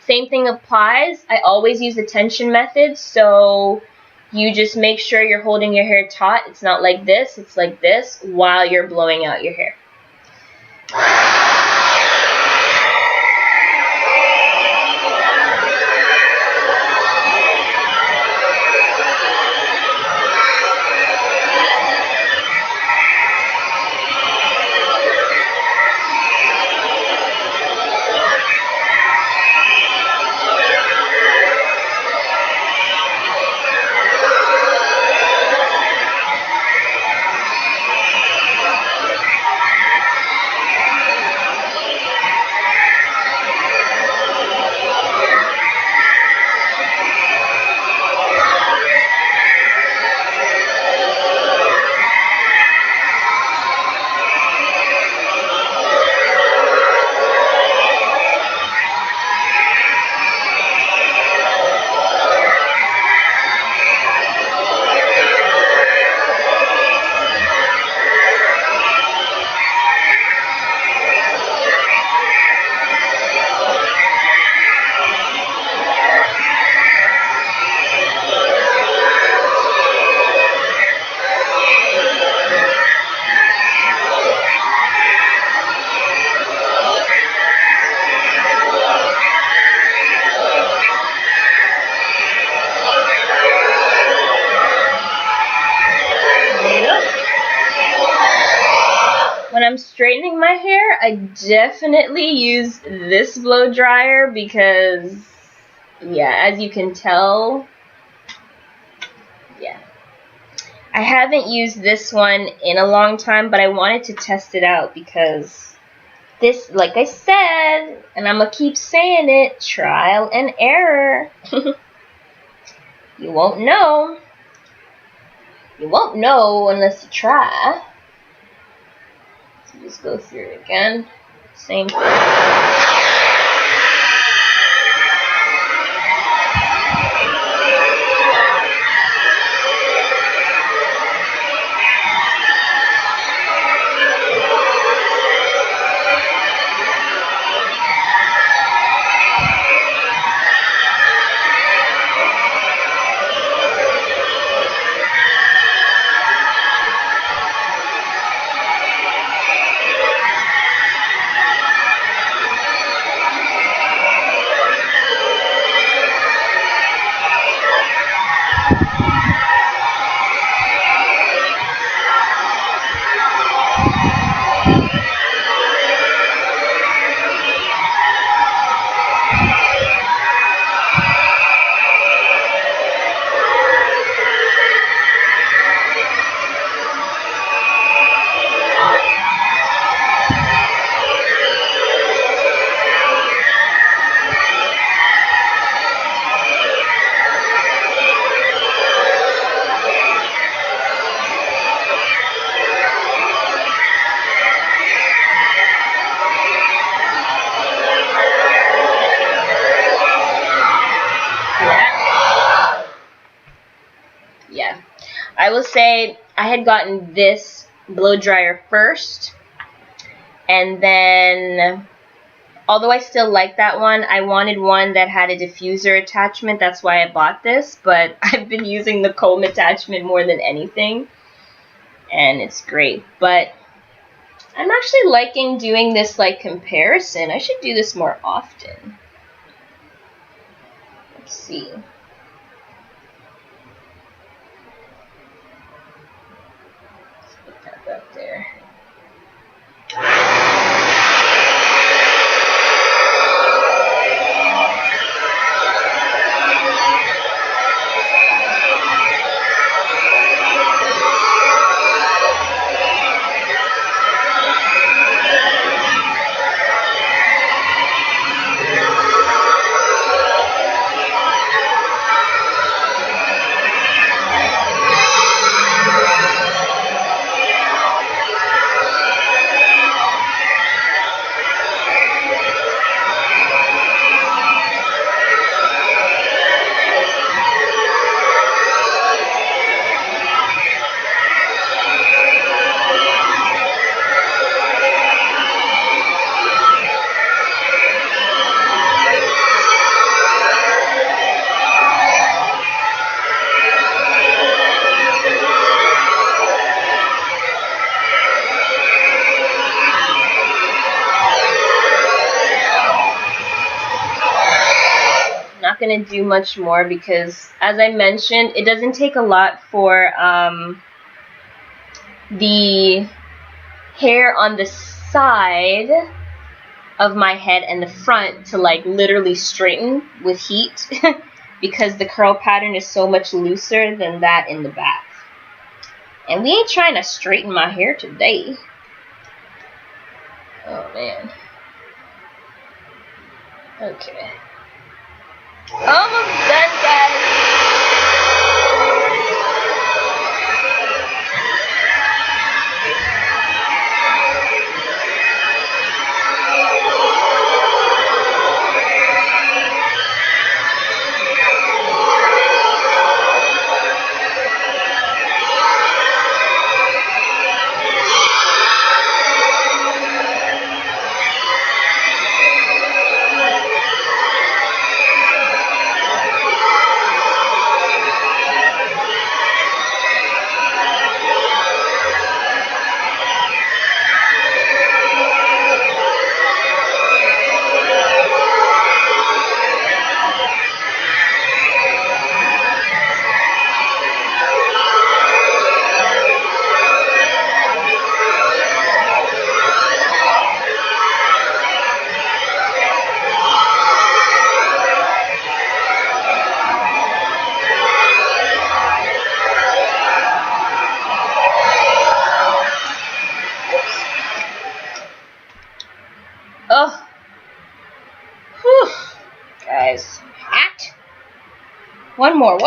Speaker 1: Same thing applies. I always use the tension method, so you just make sure you're holding your hair taut. It's not like this, it's like this while you're blowing out your hair. When I'm straightening my hair, I definitely use this blow dryer because, yeah, as you can tell, yeah. I haven't used this one in a long time, but I wanted to test it out because this, like I said, and I'm going to keep saying it, trial and error. You won't know. You won't know unless you try. Just go through it again. Same thing. yeah. I will say I had gotten this blow dryer first, and then, although I still like that one, I wanted one that had a diffuser attachment. That's why I bought this, but I've been using the comb attachment more than anything, and it's great. But I'm actually liking doing this like comparison. I should do this more often. Let's see. Let's put that up there. Not going to do much more because, as I mentioned, it doesn't take a lot for the hair on the side of my head and the front to like literally straighten with heat because the curl pattern is so much looser than that in the back. And we ain't trying to straighten my hair today. Oh man. Okay. Almost done, guys. Oh, whew, guys, hot. One more.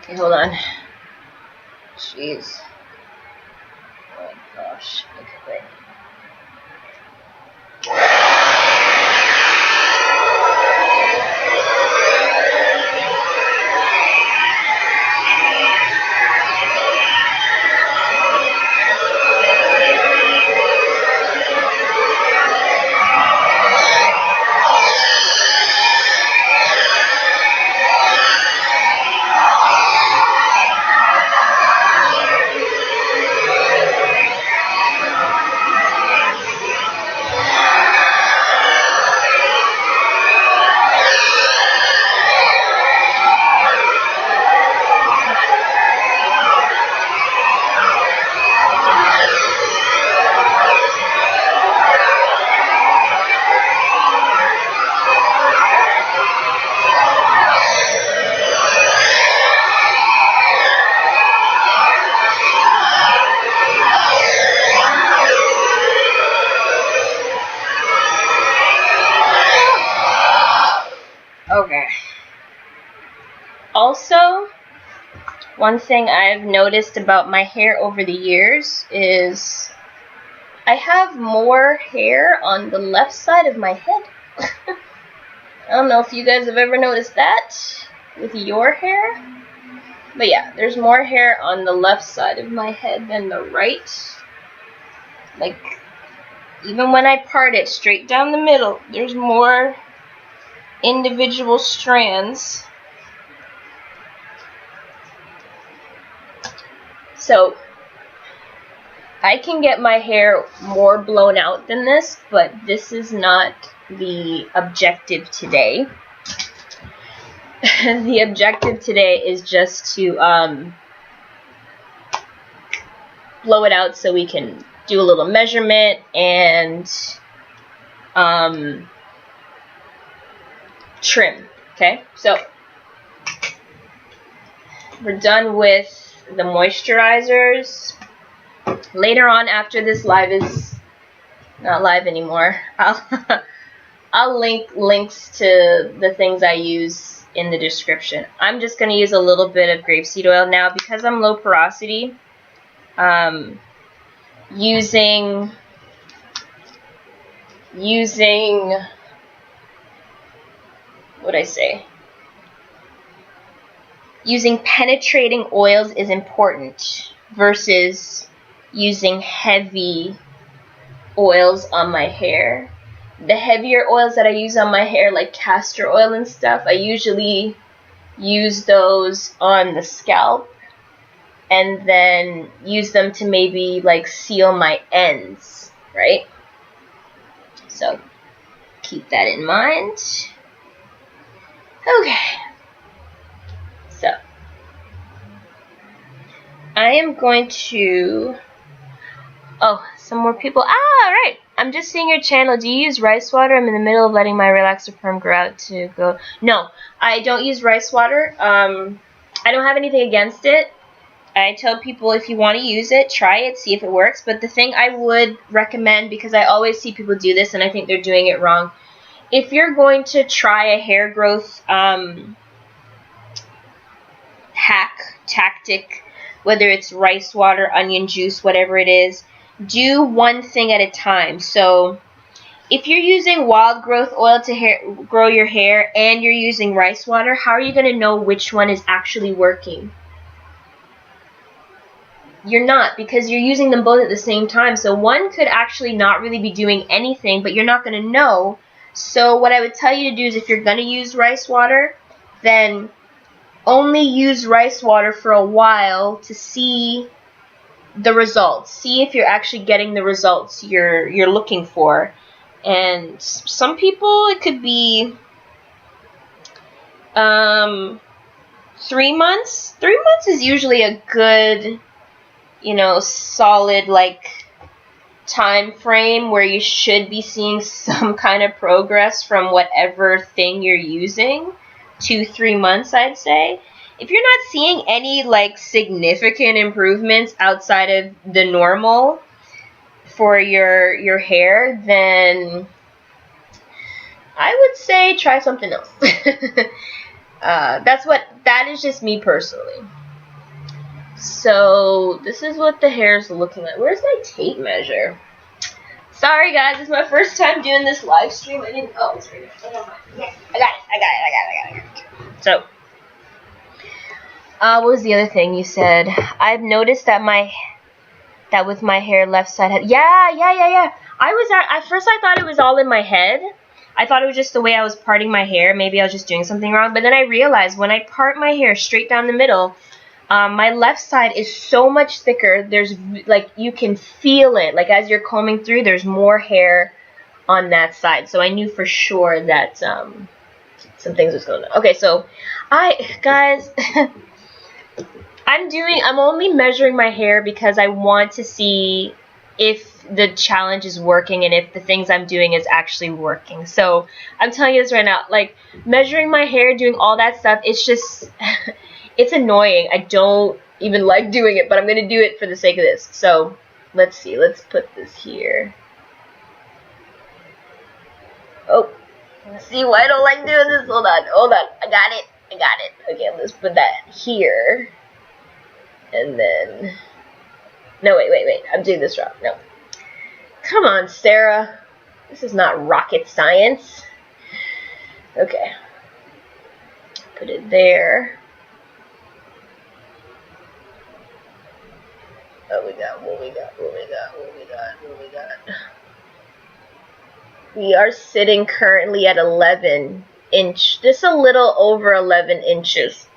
Speaker 1: Okay, hold on. Jeez. Oh my gosh. Okay, wait. One thing I've noticed about my hair over the years is I have more hair on the left side of my head. I don't know if you guys have ever noticed that with your hair. But yeah, there's more hair on the left side of my head than the right. Like, even when I part it straight down the middle, there's more individual strands. So, I can get my hair more blown out than this, but this is not the objective today. The objective today is just to blow it out so we can do a little measurement and trim. Okay, so we're done with the moisturizers. Later on, after this live is not live anymore, I'll link links to the things I use in the description. I'm just going to use a little bit of grapeseed oil now because I'm low porosity. Using what I say? Using penetrating oils is important versus using heavy oils on my hair. The heavier oils that I use on my hair, like castor oil and stuff, I usually use those on the scalp and then use them to maybe like seal my ends, right? So keep that in mind. Okay. So I am going to, oh, some more people. Right. I'm just seeing your channel. Do you use rice water? I'm in the middle of letting my relaxer perm grow out to go. No, I don't use rice water. I don't have anything against it. I tell people if you want to use it, try it, see if it works. But the thing I would recommend, because I always see people do this and I think they're doing it wrong, if you're going to try a hair growth tactic, whether it's rice water, onion juice, whatever it is, do one thing at a time. So if you're using wild growth oil to grow your hair and you're using rice water, how are you going to know which one is actually working? You're not, because you're using them both at the same time. So one could actually not really be doing anything, but you're not going to know. So what I would tell you to do is, if you're going to use rice water, then only use rice water for a while to see the results. See if you're actually getting the results you're looking for. And some people, it could be 3 months. 3 months is usually a good, solid time frame where you should be seeing some kind of progress from whatever thing you're using. 2-3 months, I'd say. If you're not seeing any significant improvements outside of the normal for your hair, then I would say try something else. That is just me personally. So this is what the hair is looking like. Where's my tape measure? Sorry guys, it's my first time doing this live stream. I didn't. Oh, it's right here. I got it. So, what was the other thing you said? I've noticed that with my hair left side head. Yeah. At first I thought it was all in my head. I thought it was just the way I was parting my hair. Maybe I was just doing something wrong. But then I realized when I part my hair straight down the middle, my left side is so much thicker. There's you can feel it. As you're combing through, there's more hair on that side. So I knew for sure that some things was going on. Okay, so guys, I'm only measuring my hair because I want to see if the challenge is working and if the things I'm doing is actually working. So I'm telling you this right now, measuring my hair, doing all that stuff, it's just it's annoying. I don't even like doing it, but I'm going to do it for the sake of this. So let's see. Let's put this here. Oh, see why I don't like doing this? Hold on. I got it. Okay, let's put that here. And then, no, wait, I'm doing this wrong. No. Come on, Sarah. This is not rocket science. Okay. Put it there. What we got? We are sitting currently at 11 inch, just a little over 11 inches.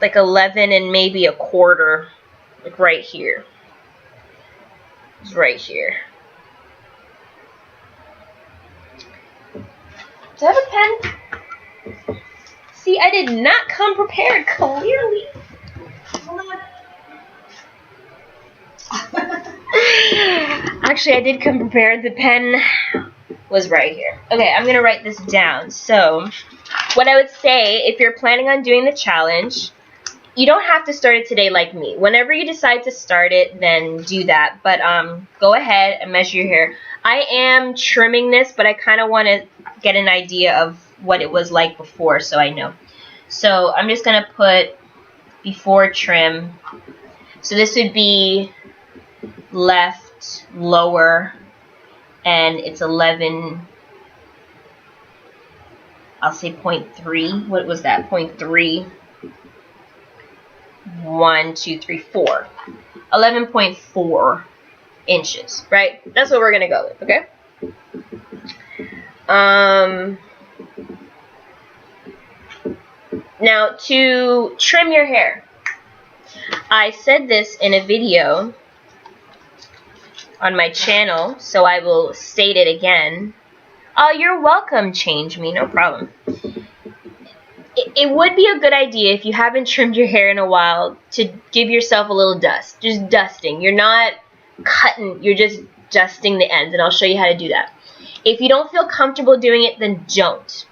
Speaker 1: Like 11 and maybe a quarter, like right here. It's right here. Do I have a pen? See, I did not come prepared, clearly. Actually, I did come prepared. The pen was right here. Okay, I'm going to write this down. So, what I would say, if you're planning on doing the challenge, you don't have to start it today like me. Whenever you decide to start it, then do that. But go ahead and measure your hair. I am trimming this, but I kind of want to get an idea of what it was like before so I know. So I'm just going to put before trim. So this would be left, lower, and it's 11, I'll say 0.3. What was that? 0.3. 1, 2, 3, 4. 11.4 inches, right? That's what we're going to go with, okay? Now, to trim your hair, I said this in a video on my channel, so I will state it again. Oh, you're welcome, Change Me, no problem. It would be a good idea if you haven't trimmed your hair in a while to give yourself a little dust. Just dusting. You're not cutting, you're just dusting the ends, and I'll show you how to do that. If you don't feel comfortable doing it, then don't.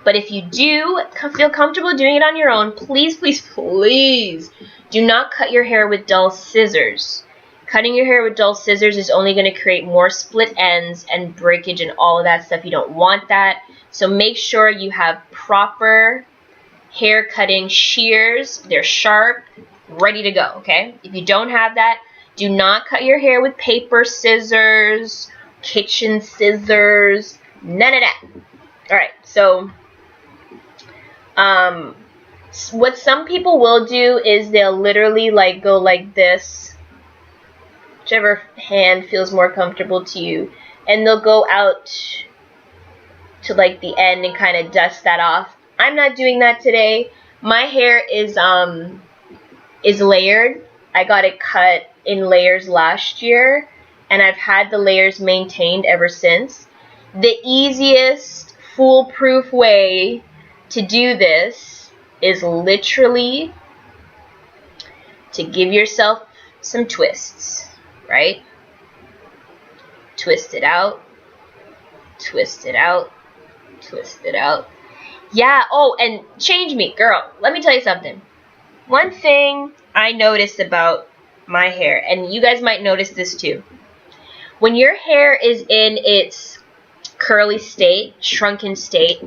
Speaker 1: But if you do feel comfortable doing it on your own, please, please, please do not cut your hair with dull scissors. Cutting your hair with dull scissors is only going to create more split ends and breakage and all of that stuff. You don't want that. So make sure you have proper hair cutting shears. They're sharp, ready to go, okay? If you don't have that, do not cut your hair with paper scissors, kitchen scissors, none of that. Alright, so what some people will do is they'll literally like go like this, whichever hand feels more comfortable to you, and they'll go out to like the end and kind of dust that off. I'm not doing that today. My hair is layered. I got it cut in layers last year, and I've had the layers maintained ever since. The easiest foolproof way to do this is literally to give yourself some twists, right? Twist it out, twist it out, twist it out. Yeah, oh, and Change Me, girl, let me tell you something. One thing I noticed about my hair, and you guys might notice this too. When your hair is in its curly state, shrunken state,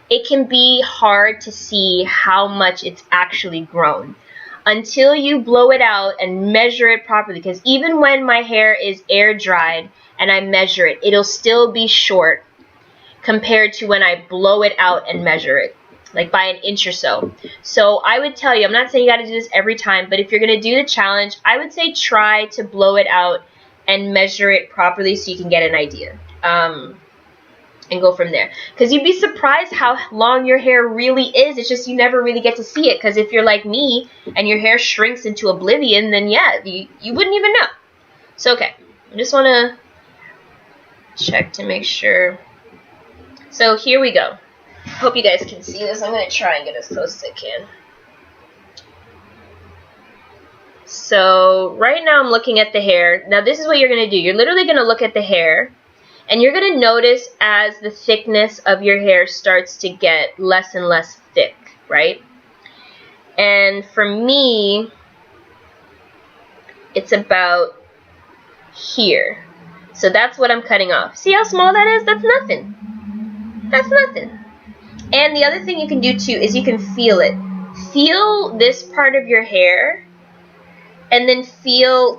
Speaker 1: it can be hard to see how much it's actually grown until you blow it out and measure it properly. Because even when my hair is air dried and I measure it, it'll still be short compared to when I blow it out and measure it, like by an inch or so. So I would tell you, I'm not saying you got to do this every time, but if you're going to do the challenge, I would say try to blow it out and measure it properly so you can get an idea. And go from there. Because you'd be surprised how long your hair really is. It's just you never really get to see it. Because if you're like me and your hair shrinks into oblivion, then yeah, you wouldn't even know. So okay, I just want to check to make sure. So here we go. Hope you guys can see this. I'm going to try and get as close as I can. So right now I'm looking at the hair. Now this is what you're going to do. You're literally going to look at the hair. And you're going to notice as the thickness of your hair starts to get less and less thick, right? And for me, it's about here. So that's what I'm cutting off. See how small that is? That's nothing. That's nothing. And the other thing you can do too is you can feel it. Feel this part of your hair, and then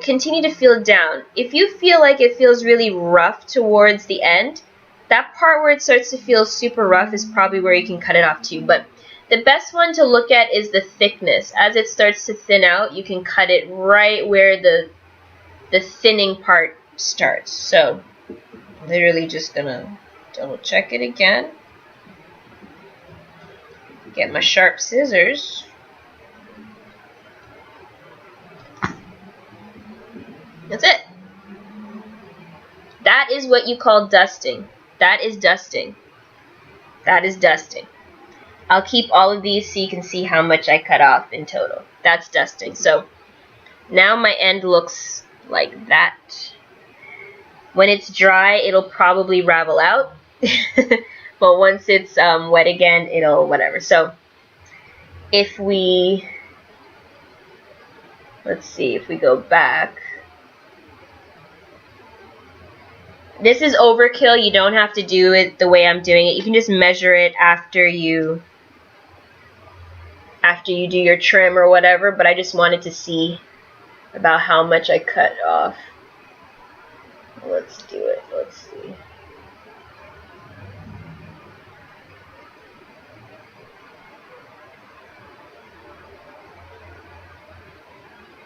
Speaker 1: continue to feel down. If you feel like it feels really rough towards the end, that part where it starts to feel super rough is probably where you can cut it off too. But the best one to look at is the thickness. As it starts to thin out, you can cut it right where the thinning part starts. So, literally just gonna double check it again. Get my sharp scissors. That's it. That is what you call dusting. That is dusting. That is dusting. I'll keep all of these so you can see how much I cut off in total. That's dusting. So now my end looks like that. When it's dry, it'll probably ravel out. But once it's wet again, it'll whatever. So if we, let's see, if we go back. This is overkill. You don't have to do it the way I'm doing it. You can just measure it after you do your trim or whatever, but I just wanted to see about how much I cut off. Let's do it. Let's see.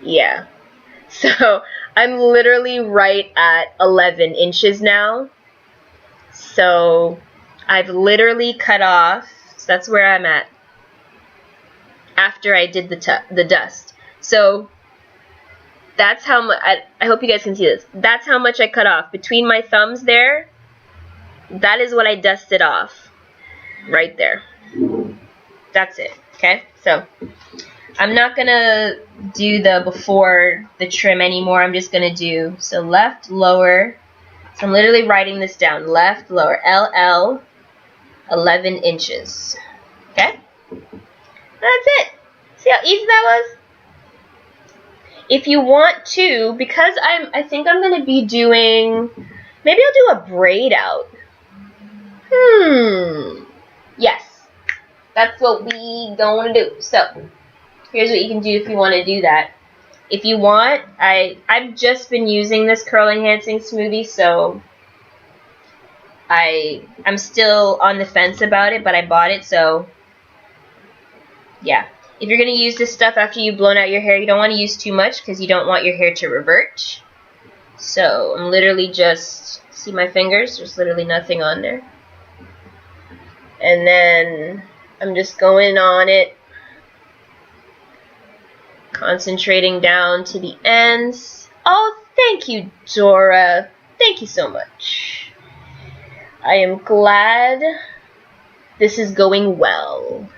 Speaker 1: Yeah. So I'm literally right at 11 inches now. So I've literally cut off, so that's where I'm at after I did the dust. So that's how much, I hope you guys can see this. That's how much I cut off. Between my thumbs there, that is what I dusted off. Right there. That's it. Okay? So I'm not going to do the before the trim anymore. I'm just going to do, so left, lower. So I'm literally writing this down. Left, lower, LL, 11 inches. Okay? That's it. See how easy that was? If you want to, because I think I'm going to be doing, maybe I'll do a braid out. Yes. That's what we going to do. So, here's what you can do if you want to do that. If you want, I've just been using this curl enhancing smoothie, so I'm still on the fence about it, but I bought it, so yeah. If you're going to use this stuff after you've blown out your hair, you don't want to use too much because you don't want your hair to revert. So I'm literally just, see my fingers? There's literally nothing on there. And then I'm just going on it, concentrating down to the ends. Oh, thank you, Dora. Thank you so much. I am glad this is going well.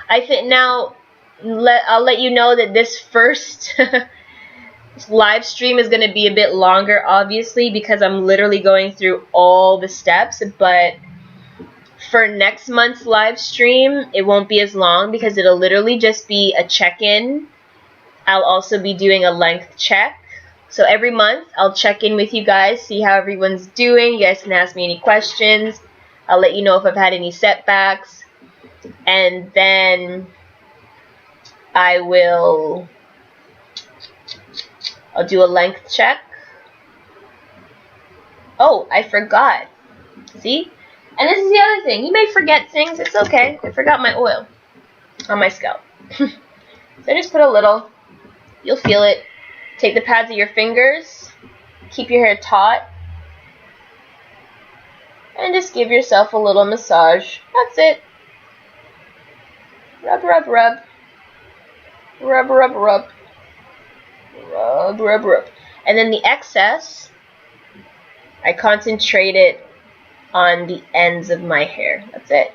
Speaker 1: I think now, I'll let you know that this first live stream is going to be a bit longer, obviously, because I'm literally going through all the steps, but for next month's live stream, it won't be as long because it'll literally just be a check-in. I'll also be doing a length check. So every month, I'll check in with you guys, see how everyone's doing. You guys can ask me any questions. I'll let you know if I've had any setbacks. And then I'll do a length check. Oh, I forgot. See? And this is the other thing. You may forget things. It's okay. I forgot my oil on my scalp. So I just put a little. You'll feel it. Take the pads of your fingers. Keep your hair taut. And just give yourself a little massage. That's it. Rub, rub, rub. Rub, rub, rub. Rub, rub, rub. And then the excess, I concentrate it on the ends of my hair. That's it.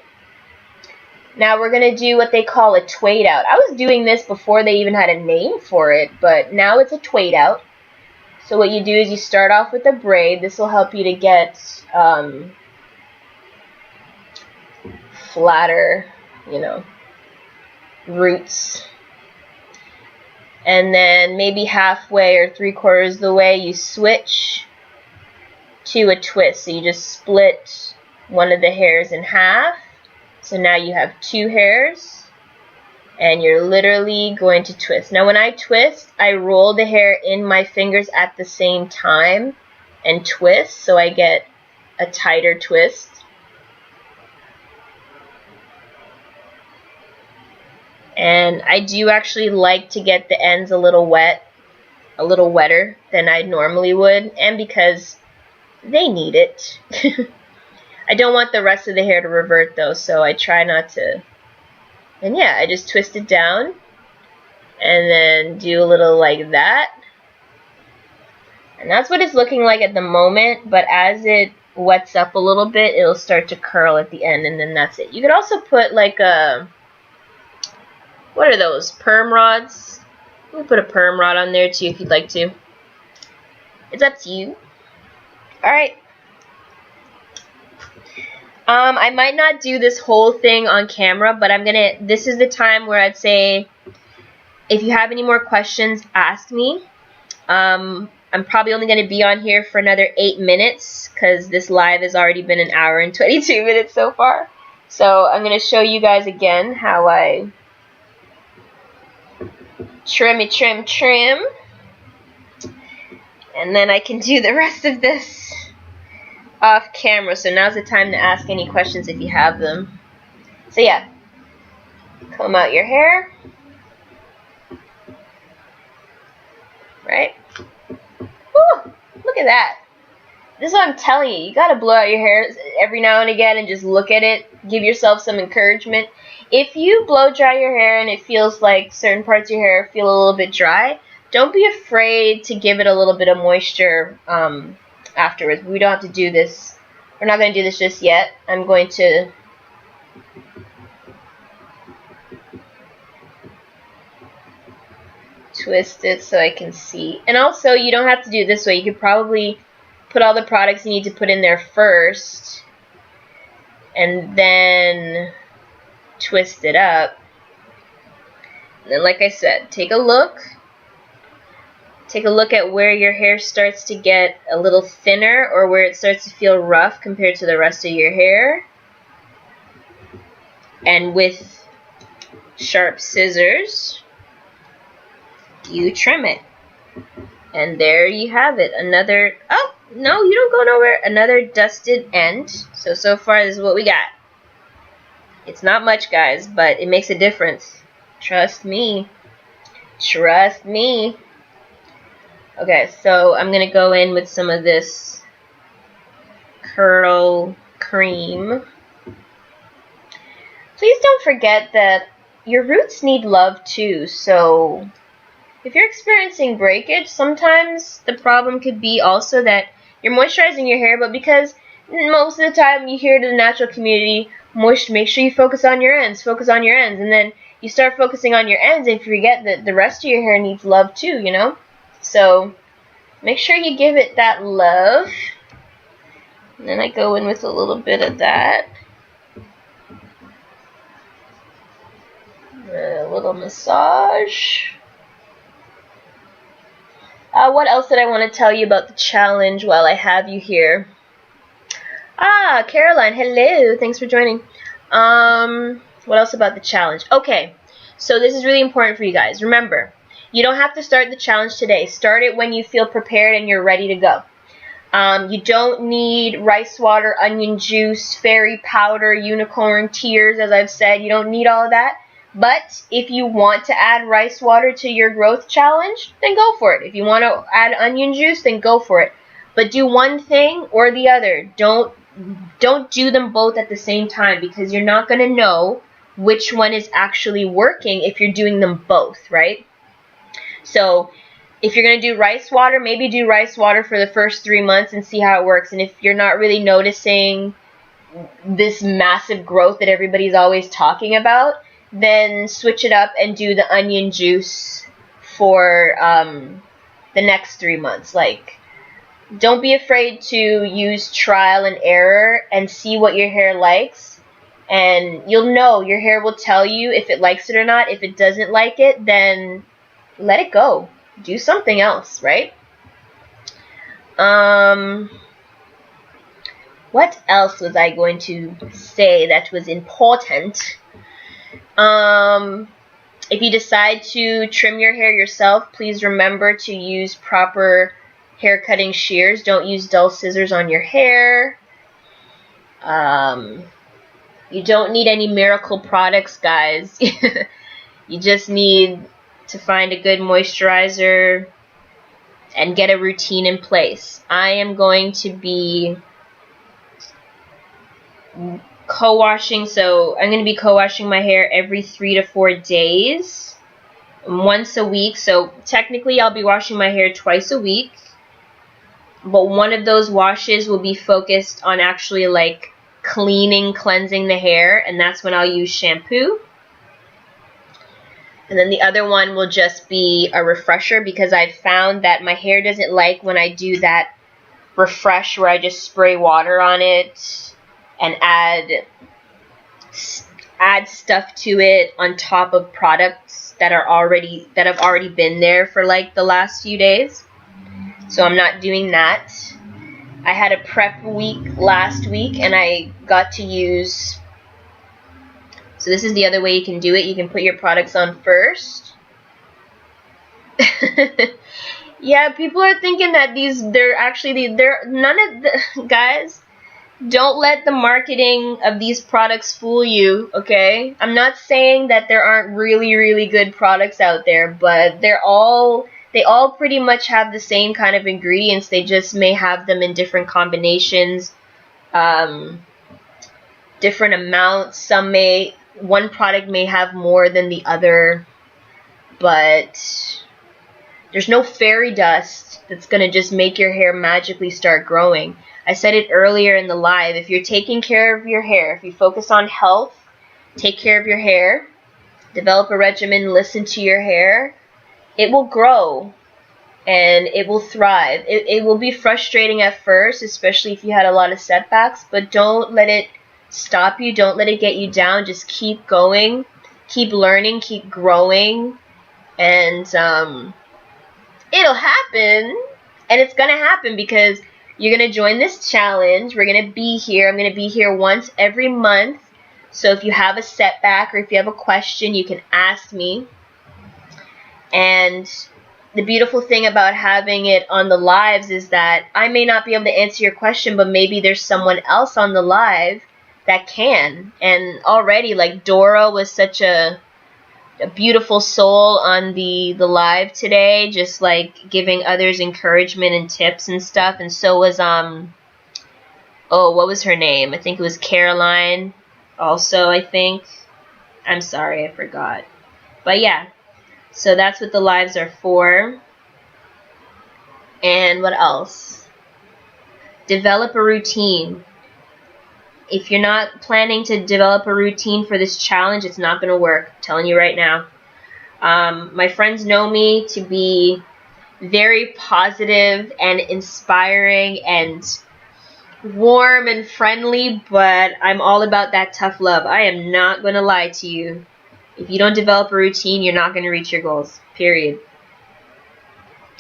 Speaker 1: Now we're going to do what they call a twade out. I was doing this before they even had a name for it, but now it's a twade out. So what you do is you start off with a braid. This will help you to get flatter, roots. And then maybe halfway or 3/4 of the way, you switch to a twist. So you just split one of the hairs in half. So now you have 2 hairs, and you're literally going to twist. Now when I twist, I roll the hair in my fingers at the same time and twist, so I get a tighter twist. And I do actually like to get the ends a little wet, a little wetter than I normally would, and because they need it. I don't want the rest of the hair to revert though, so I try not to. And yeah, I just twist it down and then do a little like that. And that's what it's looking like at the moment, but as it wets up a little bit, it'll start to curl at the end, and then that's it. You could also put like a, what are those, perm rods? You can put a perm rod on there too if you'd like to. It's up to you. Alright. I might not do this whole thing on camera, but this is the time where I'd say, if you have any more questions, ask me. I'm probably only going to be on here for another 8 minutes, because this live has already been an hour and 22 minutes so far. So I'm going to show you guys again how I trim. And then I can do the rest of this off camera. So now's the time to ask any questions if you have them. So yeah, comb out your hair. Right? Whew, look at that. This is what I'm telling you. You gotta blow out your hair every now and again and just look at it. Give yourself some encouragement. If you blow dry your hair and it feels like certain parts of your hair feel a little bit dry, don't be afraid to give it a little bit of moisture afterwards. We don't have to do this. We're not going to do this just yet. I'm going to twist it so I can see. And also, you don't have to do it this way. You could probably put all the products you need to put in there first and then twist it up. And then, like I said, take a look. Take a look at where your hair starts to get a little thinner or where it starts to feel rough compared to the rest of your hair. And with sharp scissors, you trim it. And there you have it. Another, oh, no, you don't go nowhere. Another dusted end. So far this is what we got. It's not much, guys, but it makes a difference. Trust me. Trust me. Okay, so I'm going to go in with some of this curl cream. Please don't forget that your roots need love too, so if you're experiencing breakage, sometimes the problem could be also that you're moisturizing your hair, but because most of the time you hear to the natural community, make sure you focus on your ends, and then you start focusing on your ends and you forget that the rest of your hair needs love too, you know? So make sure you give it that love. And then I go in with a little bit of that. A little massage. What else did I want to tell you about the challenge while I have you here? Ah, Caroline, hello. Thanks for joining. What else about the challenge? Okay, so this is really important for you guys. Remember, you don't have to start the challenge today. Start it when you feel prepared and you're ready to go. You don't need rice water, onion juice, fairy powder, unicorn tears, as I've said. You don't need all of that. But if you want to add rice water to your growth challenge, then go for it. If you want to add onion juice, then go for it. But do one thing or the other. Don't do them both at the same time, because you're not going to know which one is actually working if you're doing them both, right? So if you're going to do rice water, maybe do rice water for the first 3 months and see how it works. And if you're not really noticing this massive growth that everybody's always talking about, then switch it up and do the onion juice for the next 3 months. Like, don't be afraid to use trial and error and see what your hair likes. And you'll know, your hair will tell you if it likes it or not. If it doesn't like it, then let it go. Do something else, right? What else was I going to say that was important? If you decide to trim your hair yourself, please remember to use proper hair cutting shears. Don't use dull scissors on your hair. You don't need any miracle products, guys. You just need to find a good moisturizer and get a routine in place. I am going to be co-washing, so I'm going to be co-washing my hair every 3 to 4 days, once a week. So technically I'll be washing my hair twice a week, but one of those washes will be focused on actually like cleansing the hair, and that's when I'll use shampoo. And then the other one will just be a refresher, because I've found that my hair doesn't like when I do that refresh where I just spray water on it and add stuff to it on top of products that have already been there for like the last few days. So I'm not doing that. I had a prep week last week and I got to use, so this is the other way you can do it. You can put your products on first. Yeah, people are thinking that they're none of the guys, don't let the marketing of these products fool you, okay? I'm not saying that there aren't really, really good products out there, but they all pretty much have the same kind of ingredients. They just may have them in different combinations, different amounts. One product may have more than the other, but there's no fairy dust that's going to just make your hair magically start growing. I said it earlier in the live, if you're taking care of your hair, if you focus on health, take care of your hair, develop a regimen, listen to your hair, it will grow and it will thrive. It will be frustrating at first, especially if you had a lot of setbacks, but don't let it stop you. Don't let it get you down. Just keep going, keep learning, keep growing, and it'll happen. And it's going to happen because you're going to join this challenge. We're going to be here. I'm going to be here once every month. So if you have a setback or if you have a question, you can ask me. And the beautiful thing about having it on the lives is that I may not be able to answer your question, but maybe there's someone else on the live that can. And already, like, Dora was such a beautiful soul on the live today, just like giving others encouragement and tips and stuff. And so was what was her name? I think it was Caroline also, I think. I'm sorry, I forgot. But yeah, so that's what the lives are for. And what else? Develop a routine. If you're not planning to develop a routine for this challenge, it's not going to work. I'm telling you right now. My friends know me to be very positive and inspiring and warm and friendly, but I'm all about that tough love. I am not going to lie to you. If you don't develop a routine, you're not going to reach your goals. Period.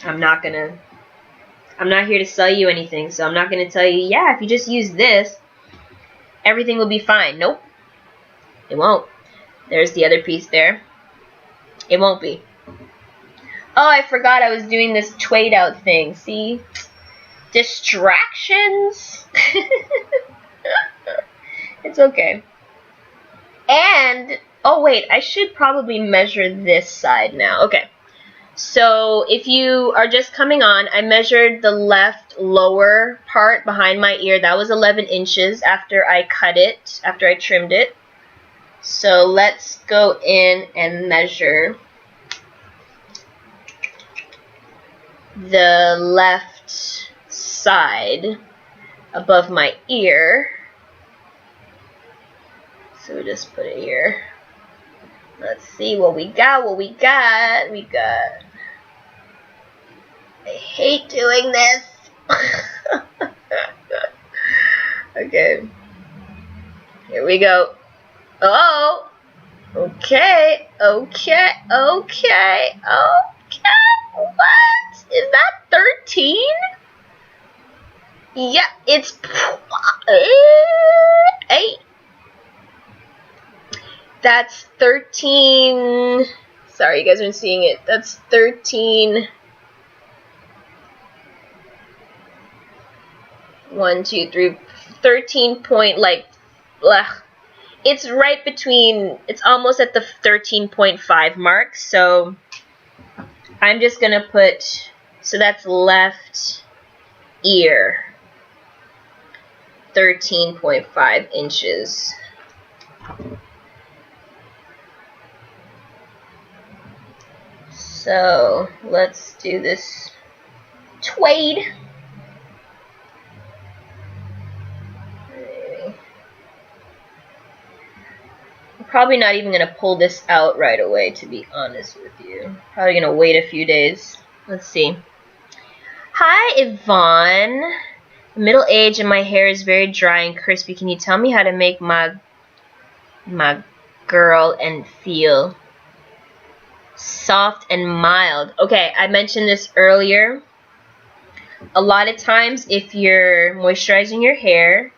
Speaker 1: I'm not here to sell you anything, so I'm not going to tell you, yeah, if you just use this, everything will be fine. Nope. It won't. There's the other piece there. It won't be. Oh, I forgot I was doing this tweed out thing. See? Distractions. It's okay. And, oh wait, I should probably measure this side now. Okay. So if you are just coming on, I measured the left lower part behind my ear. That was 11 inches after I cut it, after I trimmed it. So let's go in and measure the left side above my ear. So we just put it here. Let's see what we got. We got. I hate doing this. Okay. Here we go. Oh. Okay. What? Is that 13? Yeah, it's 8. That's 13. Sorry, you guys aren't seeing it. That's 13. 1, 2, 3, 13 point, like, ugh. It's right between, it's almost at the 13.5 mark, so I'm just gonna put, so that's left ear, 13.5 inches. So let's do this Twade. I'm probably not even going to pull this out right away, to be honest with you. Probably going to wait a few days. Let's see. Hi, Yvonne. Middle age and my hair is very dry and crispy. Can you tell me how to make my girl and feel soft and mild? Okay, I mentioned this earlier. A lot of times if you're moisturizing your hair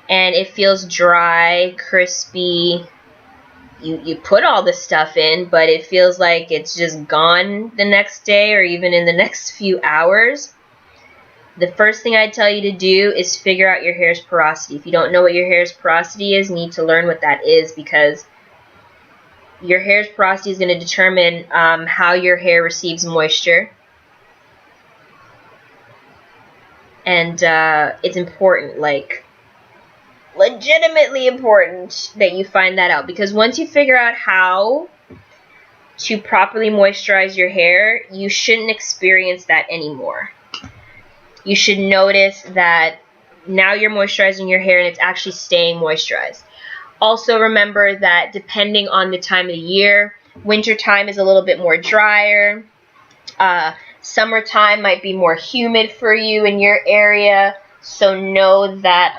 Speaker 1: and it feels dry, crispy, you put all this stuff in, but it feels like it's just gone the next day or even in the next few hours, the first thing I tell you to do is figure out your hair's porosity. If you don't know what your hair's porosity is, you need to learn what that is, because your hair's porosity is going to determine how your hair receives moisture. And it's important, like legitimately important, that you find that out, because once you figure out how to properly moisturize your hair, you shouldn't experience that anymore. You should notice that now you're moisturizing your hair and it's actually staying moisturized. Also remember that depending on the time of the year, winter time is a little bit more drier. Summertime might be more humid for you in your area. So know that,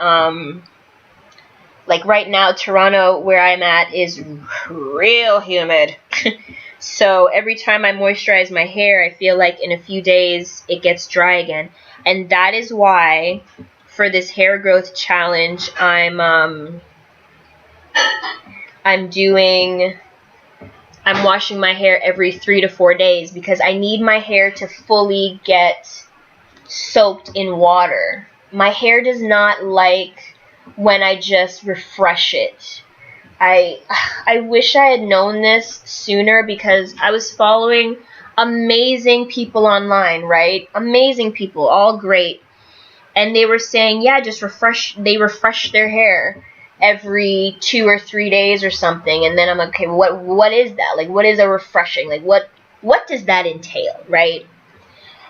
Speaker 1: like right now, Toronto, where I'm at, is real humid. So every time I moisturize my hair, I feel like in a few days it gets dry again. And that is why for this hair growth challenge, I'm washing my hair every 3 to 4 days, because I need my hair to fully get soaked in water. My hair does not like when I just refresh it. I wish I had known this sooner, because I was following amazing people online, right? Amazing people, all great. And they were saying, yeah, just refresh their hair every 2 or 3 days or something. And then I'm like, okay, what is that? Like, what is a refreshing? Like, what does that entail, right?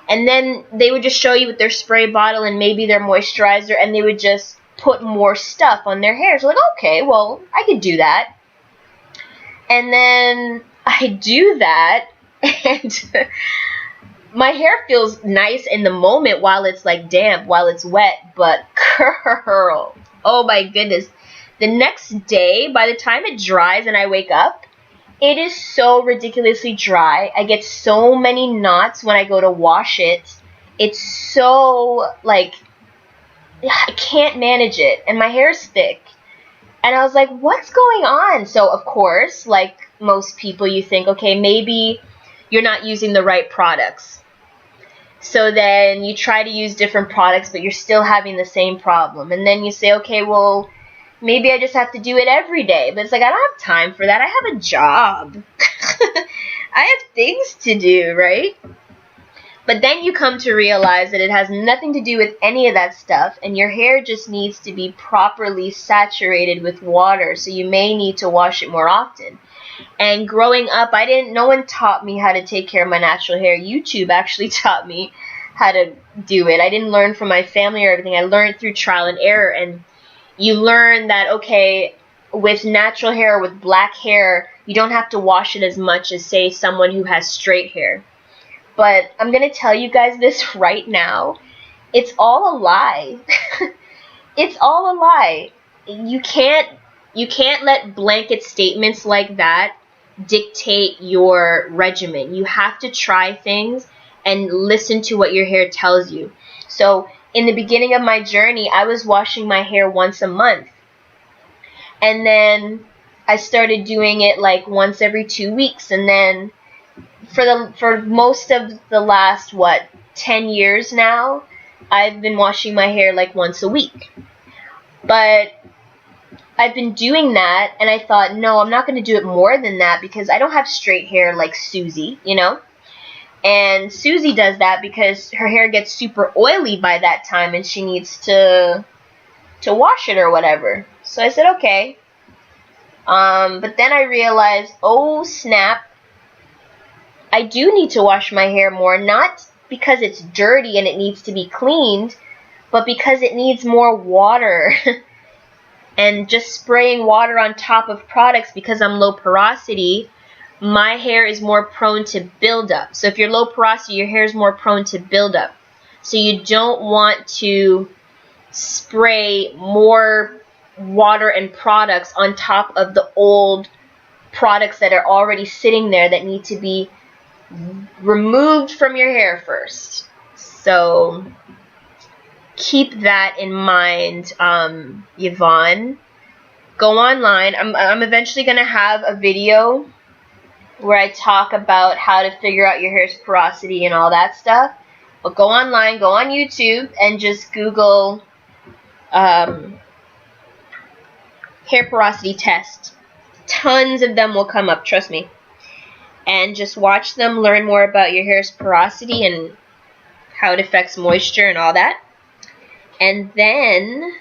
Speaker 1: And then they would just show you with their spray bottle and maybe their moisturizer, and they would just put more stuff on their hair. So like, okay, well, I could do that. And then I do that, and my hair feels nice in the moment while it's like damp, while it's wet, but girl, oh my goodness. The next day, by the time it dries and I wake up, it is so ridiculously dry. I get so many knots when I go to wash it. It's so, like, I can't manage it, and my hair is thick. And I was like, what's going on? So, of course, like most people, you think, okay, maybe you're not using the right products. So then you try to use different products, but you're still having the same problem. And then you say, okay, well, maybe I just have to do it every day. But it's like, I don't have time for that. I have a job. I have things to do, right? But then you come to realize that it has nothing to do with any of that stuff, and your hair just needs to be properly saturated with water, so you may need to wash it more often. And growing up, no one taught me how to take care of my natural hair. YouTube actually taught me how to do it. I didn't learn from my family or everything. I learned through trial and error, and you learn that, okay, with natural hair, with black hair, you don't have to wash it as much as, say, someone who has straight hair. But I'm going to tell you guys this right now. It's all a lie. It's all a lie. You can't let blanket statements like that dictate your regimen. You have to try things and listen to what your hair tells you. So in the beginning of my journey, I was washing my hair once a month. And then I started doing it like once every 2 weeks. And then for most of the last, 10 years now, I've been washing my hair like once a week. But I've been doing that, and I thought, no, I'm not going to do it more than that because I don't have straight hair like Susie, you know? And Susie does that because her hair gets super oily by that time and she needs to wash it or whatever. So I said, okay. But then I realized, oh snap, I do need to wash my hair more, not because it's dirty and it needs to be cleaned, but because it needs more water. And just spraying water on top of products, because I'm low porosity, my hair is more prone to buildup. So if you're low porosity, your hair is more prone to buildup. So you don't want to spray more water and products on top of the old products that are already sitting there that need to be removed from your hair first. So keep that in mind, Yvonne. Go online. I'm eventually going to have a video where I talk about how to figure out your hair's porosity and all that stuff. But go online, go on YouTube, and just Google hair porosity test. Tons of them will come up, trust me. And just watch them, learn more about your hair's porosity and how it affects moisture and all that. And then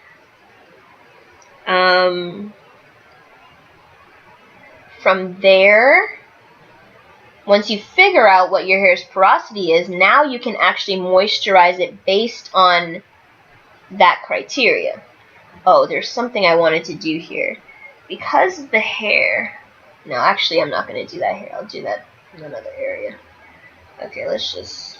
Speaker 1: from there, once you figure out what your hair's porosity is, now you can actually moisturize it based on that criteria. Oh, there's something I wanted to do here. Because the hair... No, actually, I'm not going to do that here. I'll do that in another area. Okay, let's just...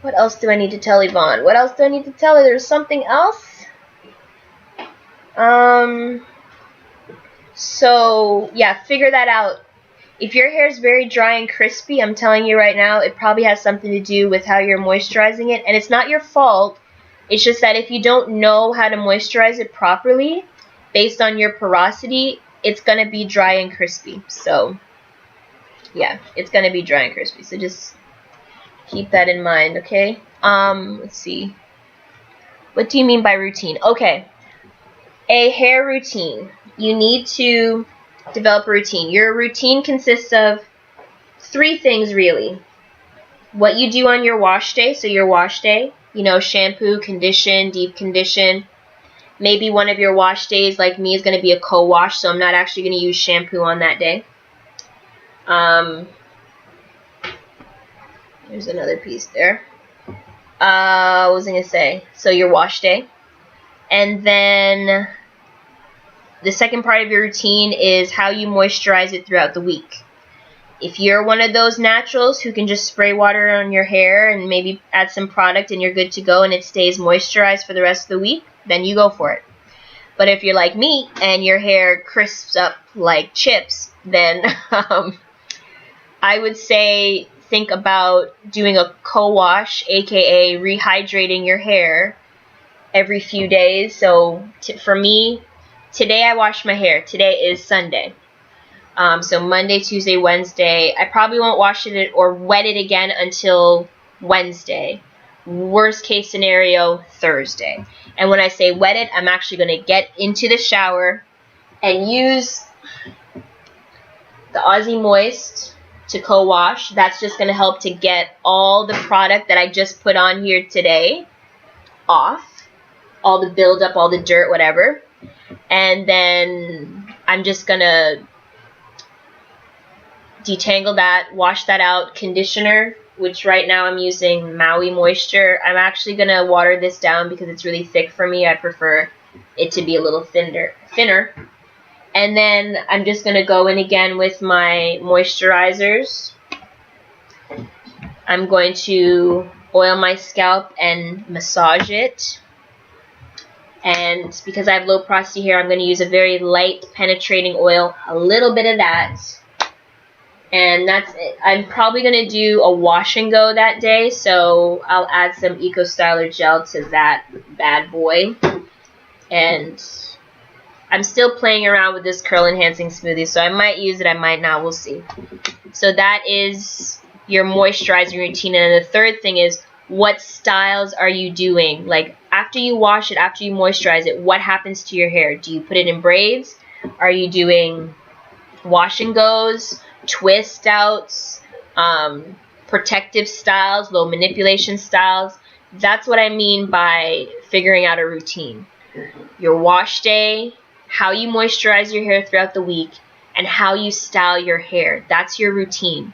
Speaker 1: What else do I need to tell Yvonne? What else do I need to tell her? There's something else? So, yeah, figure that out. If your hair is very dry and crispy, I'm telling you right now, it probably has something to do with how you're moisturizing it. And it's not your fault. It's just that if you don't know how to moisturize it properly, based on your porosity, it's going to be dry and crispy. So, yeah, it's going to be dry and crispy. So just keep that in mind, okay? Let's see. What do you mean by routine? Okay. A hair routine. You need to develop a routine. Your routine consists of 3 things, really. What you do on your wash day, so your wash day, you know, shampoo, condition, deep condition. Maybe one of your wash days, like me, is going to be a co-wash, so I'm not actually going to use shampoo on that day. There's another piece there. What was I going to say? So your wash day. And then the second part of your routine is how you moisturize it throughout the week. If you're one of those naturals who can just spray water on your hair and maybe add some product and you're good to go and it stays moisturized for the rest of the week, then you go for it. But if you're like me and your hair crisps up like chips, then I would say think about doing a co-wash, aka rehydrating your hair every few days. So for me, today I washed my hair. Today is Sunday. So Monday, Tuesday, Wednesday. I probably won't wash it or wet it again until Wednesday. Worst case scenario, Thursday. And when I say wet it, I'm actually going to get into the shower and use the Aussie Moist to co-wash. That's just going to help to get all the product that I just put on here today off. All the buildup, all the dirt, whatever. And then I'm just going to detangle that, wash that out, conditioner, which right now I'm using Maui Moisture. I'm actually going to water this down because it's really thick for me. I prefer it to be a little thinner. And then I'm just going to go in again with my moisturizers. I'm going to oil my scalp and massage it. And because I have low porosity hair, I'm going to use a very light penetrating oil, a little bit of that. And that's it. I'm probably going to do a wash and go that day, so I'll add some Eco Styler gel to that bad boy. And I'm still playing around with this curl enhancing smoothie, so I might use it, I might not, we'll see. So that is your moisturizing routine. And the third thing is, what styles are you doing? Like, after you wash it, after you moisturize it, what happens to your hair? Do you put it in braids? Are you doing wash and goes, twist outs, protective styles, low manipulation styles? That's what I mean by figuring out a routine. Your wash day, how you moisturize your hair throughout the week, and how you style your hair. That's your routine.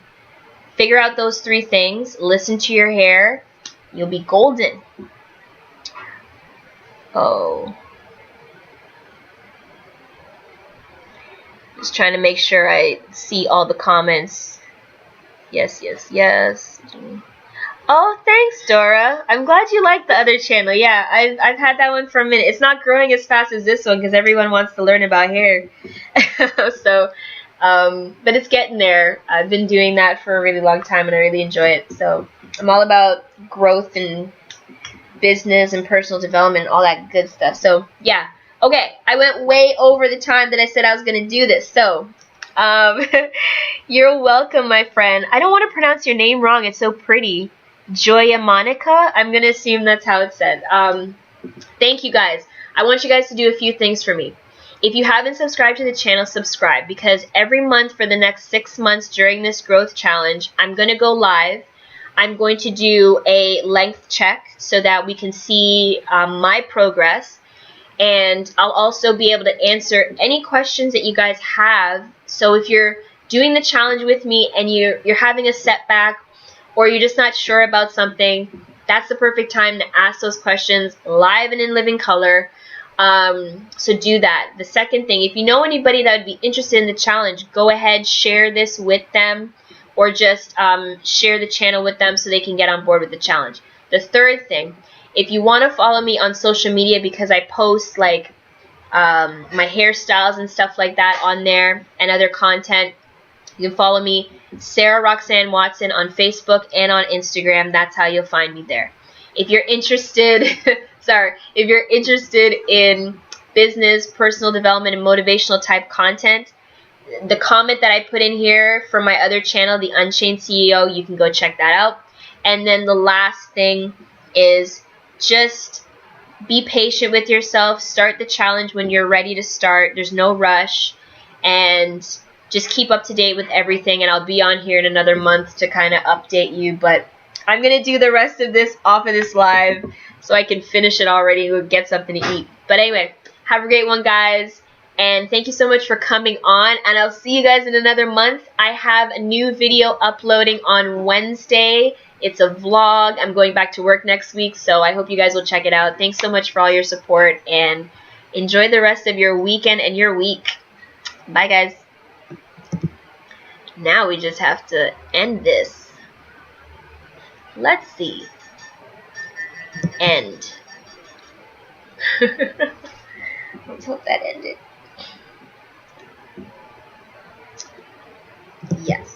Speaker 1: Figure out those three things, listen to your hair, you'll be golden. Oh. Just trying to make sure I see all the comments. Yes, yes, yes. Oh, thanks, Dora. I'm glad you like the other channel. Yeah, I've had that one for a minute. It's not growing as fast as this one because everyone wants to learn about hair. So, but it's getting there. I've been doing that for a really long time and I really enjoy it. So I'm all about growth and business and personal development and all that good stuff. So yeah. Okay, I went way over the time that I said I was going to do this. So, you're welcome, my friend. I don't want to pronounce your name wrong. It's so pretty. Joya Monica? I'm going to assume that's how it's said. Thank you, guys. I want you guys to do a few things for me. If you haven't subscribed to the channel, subscribe, because every month for the next 6 months during this growth challenge, I'm going to go live. I'm going to do a length check so that we can see my progress. And I'll also be able to answer any questions that you guys have. So if you're doing the challenge with me and you're having a setback or you're just not sure about something, that's the perfect time to ask those questions live and in living color. So do that. The second thing, if you know anybody that would be interested in the challenge, go ahead, share this with them, or just share the channel with them so they can get on board with the challenge. The third thing, if you want to follow me on social media, because I post like my hairstyles and stuff like that on there and other content, you can follow me, Sarah Roxanne Watson, on Facebook and on Instagram. That's how you'll find me there. If you're interested, if you're interested in business, personal development, and motivational type content, the comment that I put in here for my other channel, The Unchained CEO, you can go check that out. And then the last thing is, just be patient with yourself. Start the challenge when you're ready to start. There's no rush. And just keep up to date with everything. And I'll be on here in another month to kind of update you. But I'm going to do the rest of this off of this live so I can finish it already and get something to eat. But anyway, have a great one, guys. And thank you so much for coming on. And I'll see you guys in another month. I have a new video uploading on Wednesday. It's a vlog. I'm going back to work next week, so I hope you guys will check it out. Thanks so much for all your support, and enjoy the rest of your weekend and your week. Bye, guys. Now we just have to end this. Let's see. End. Let's hope that ended. Yes.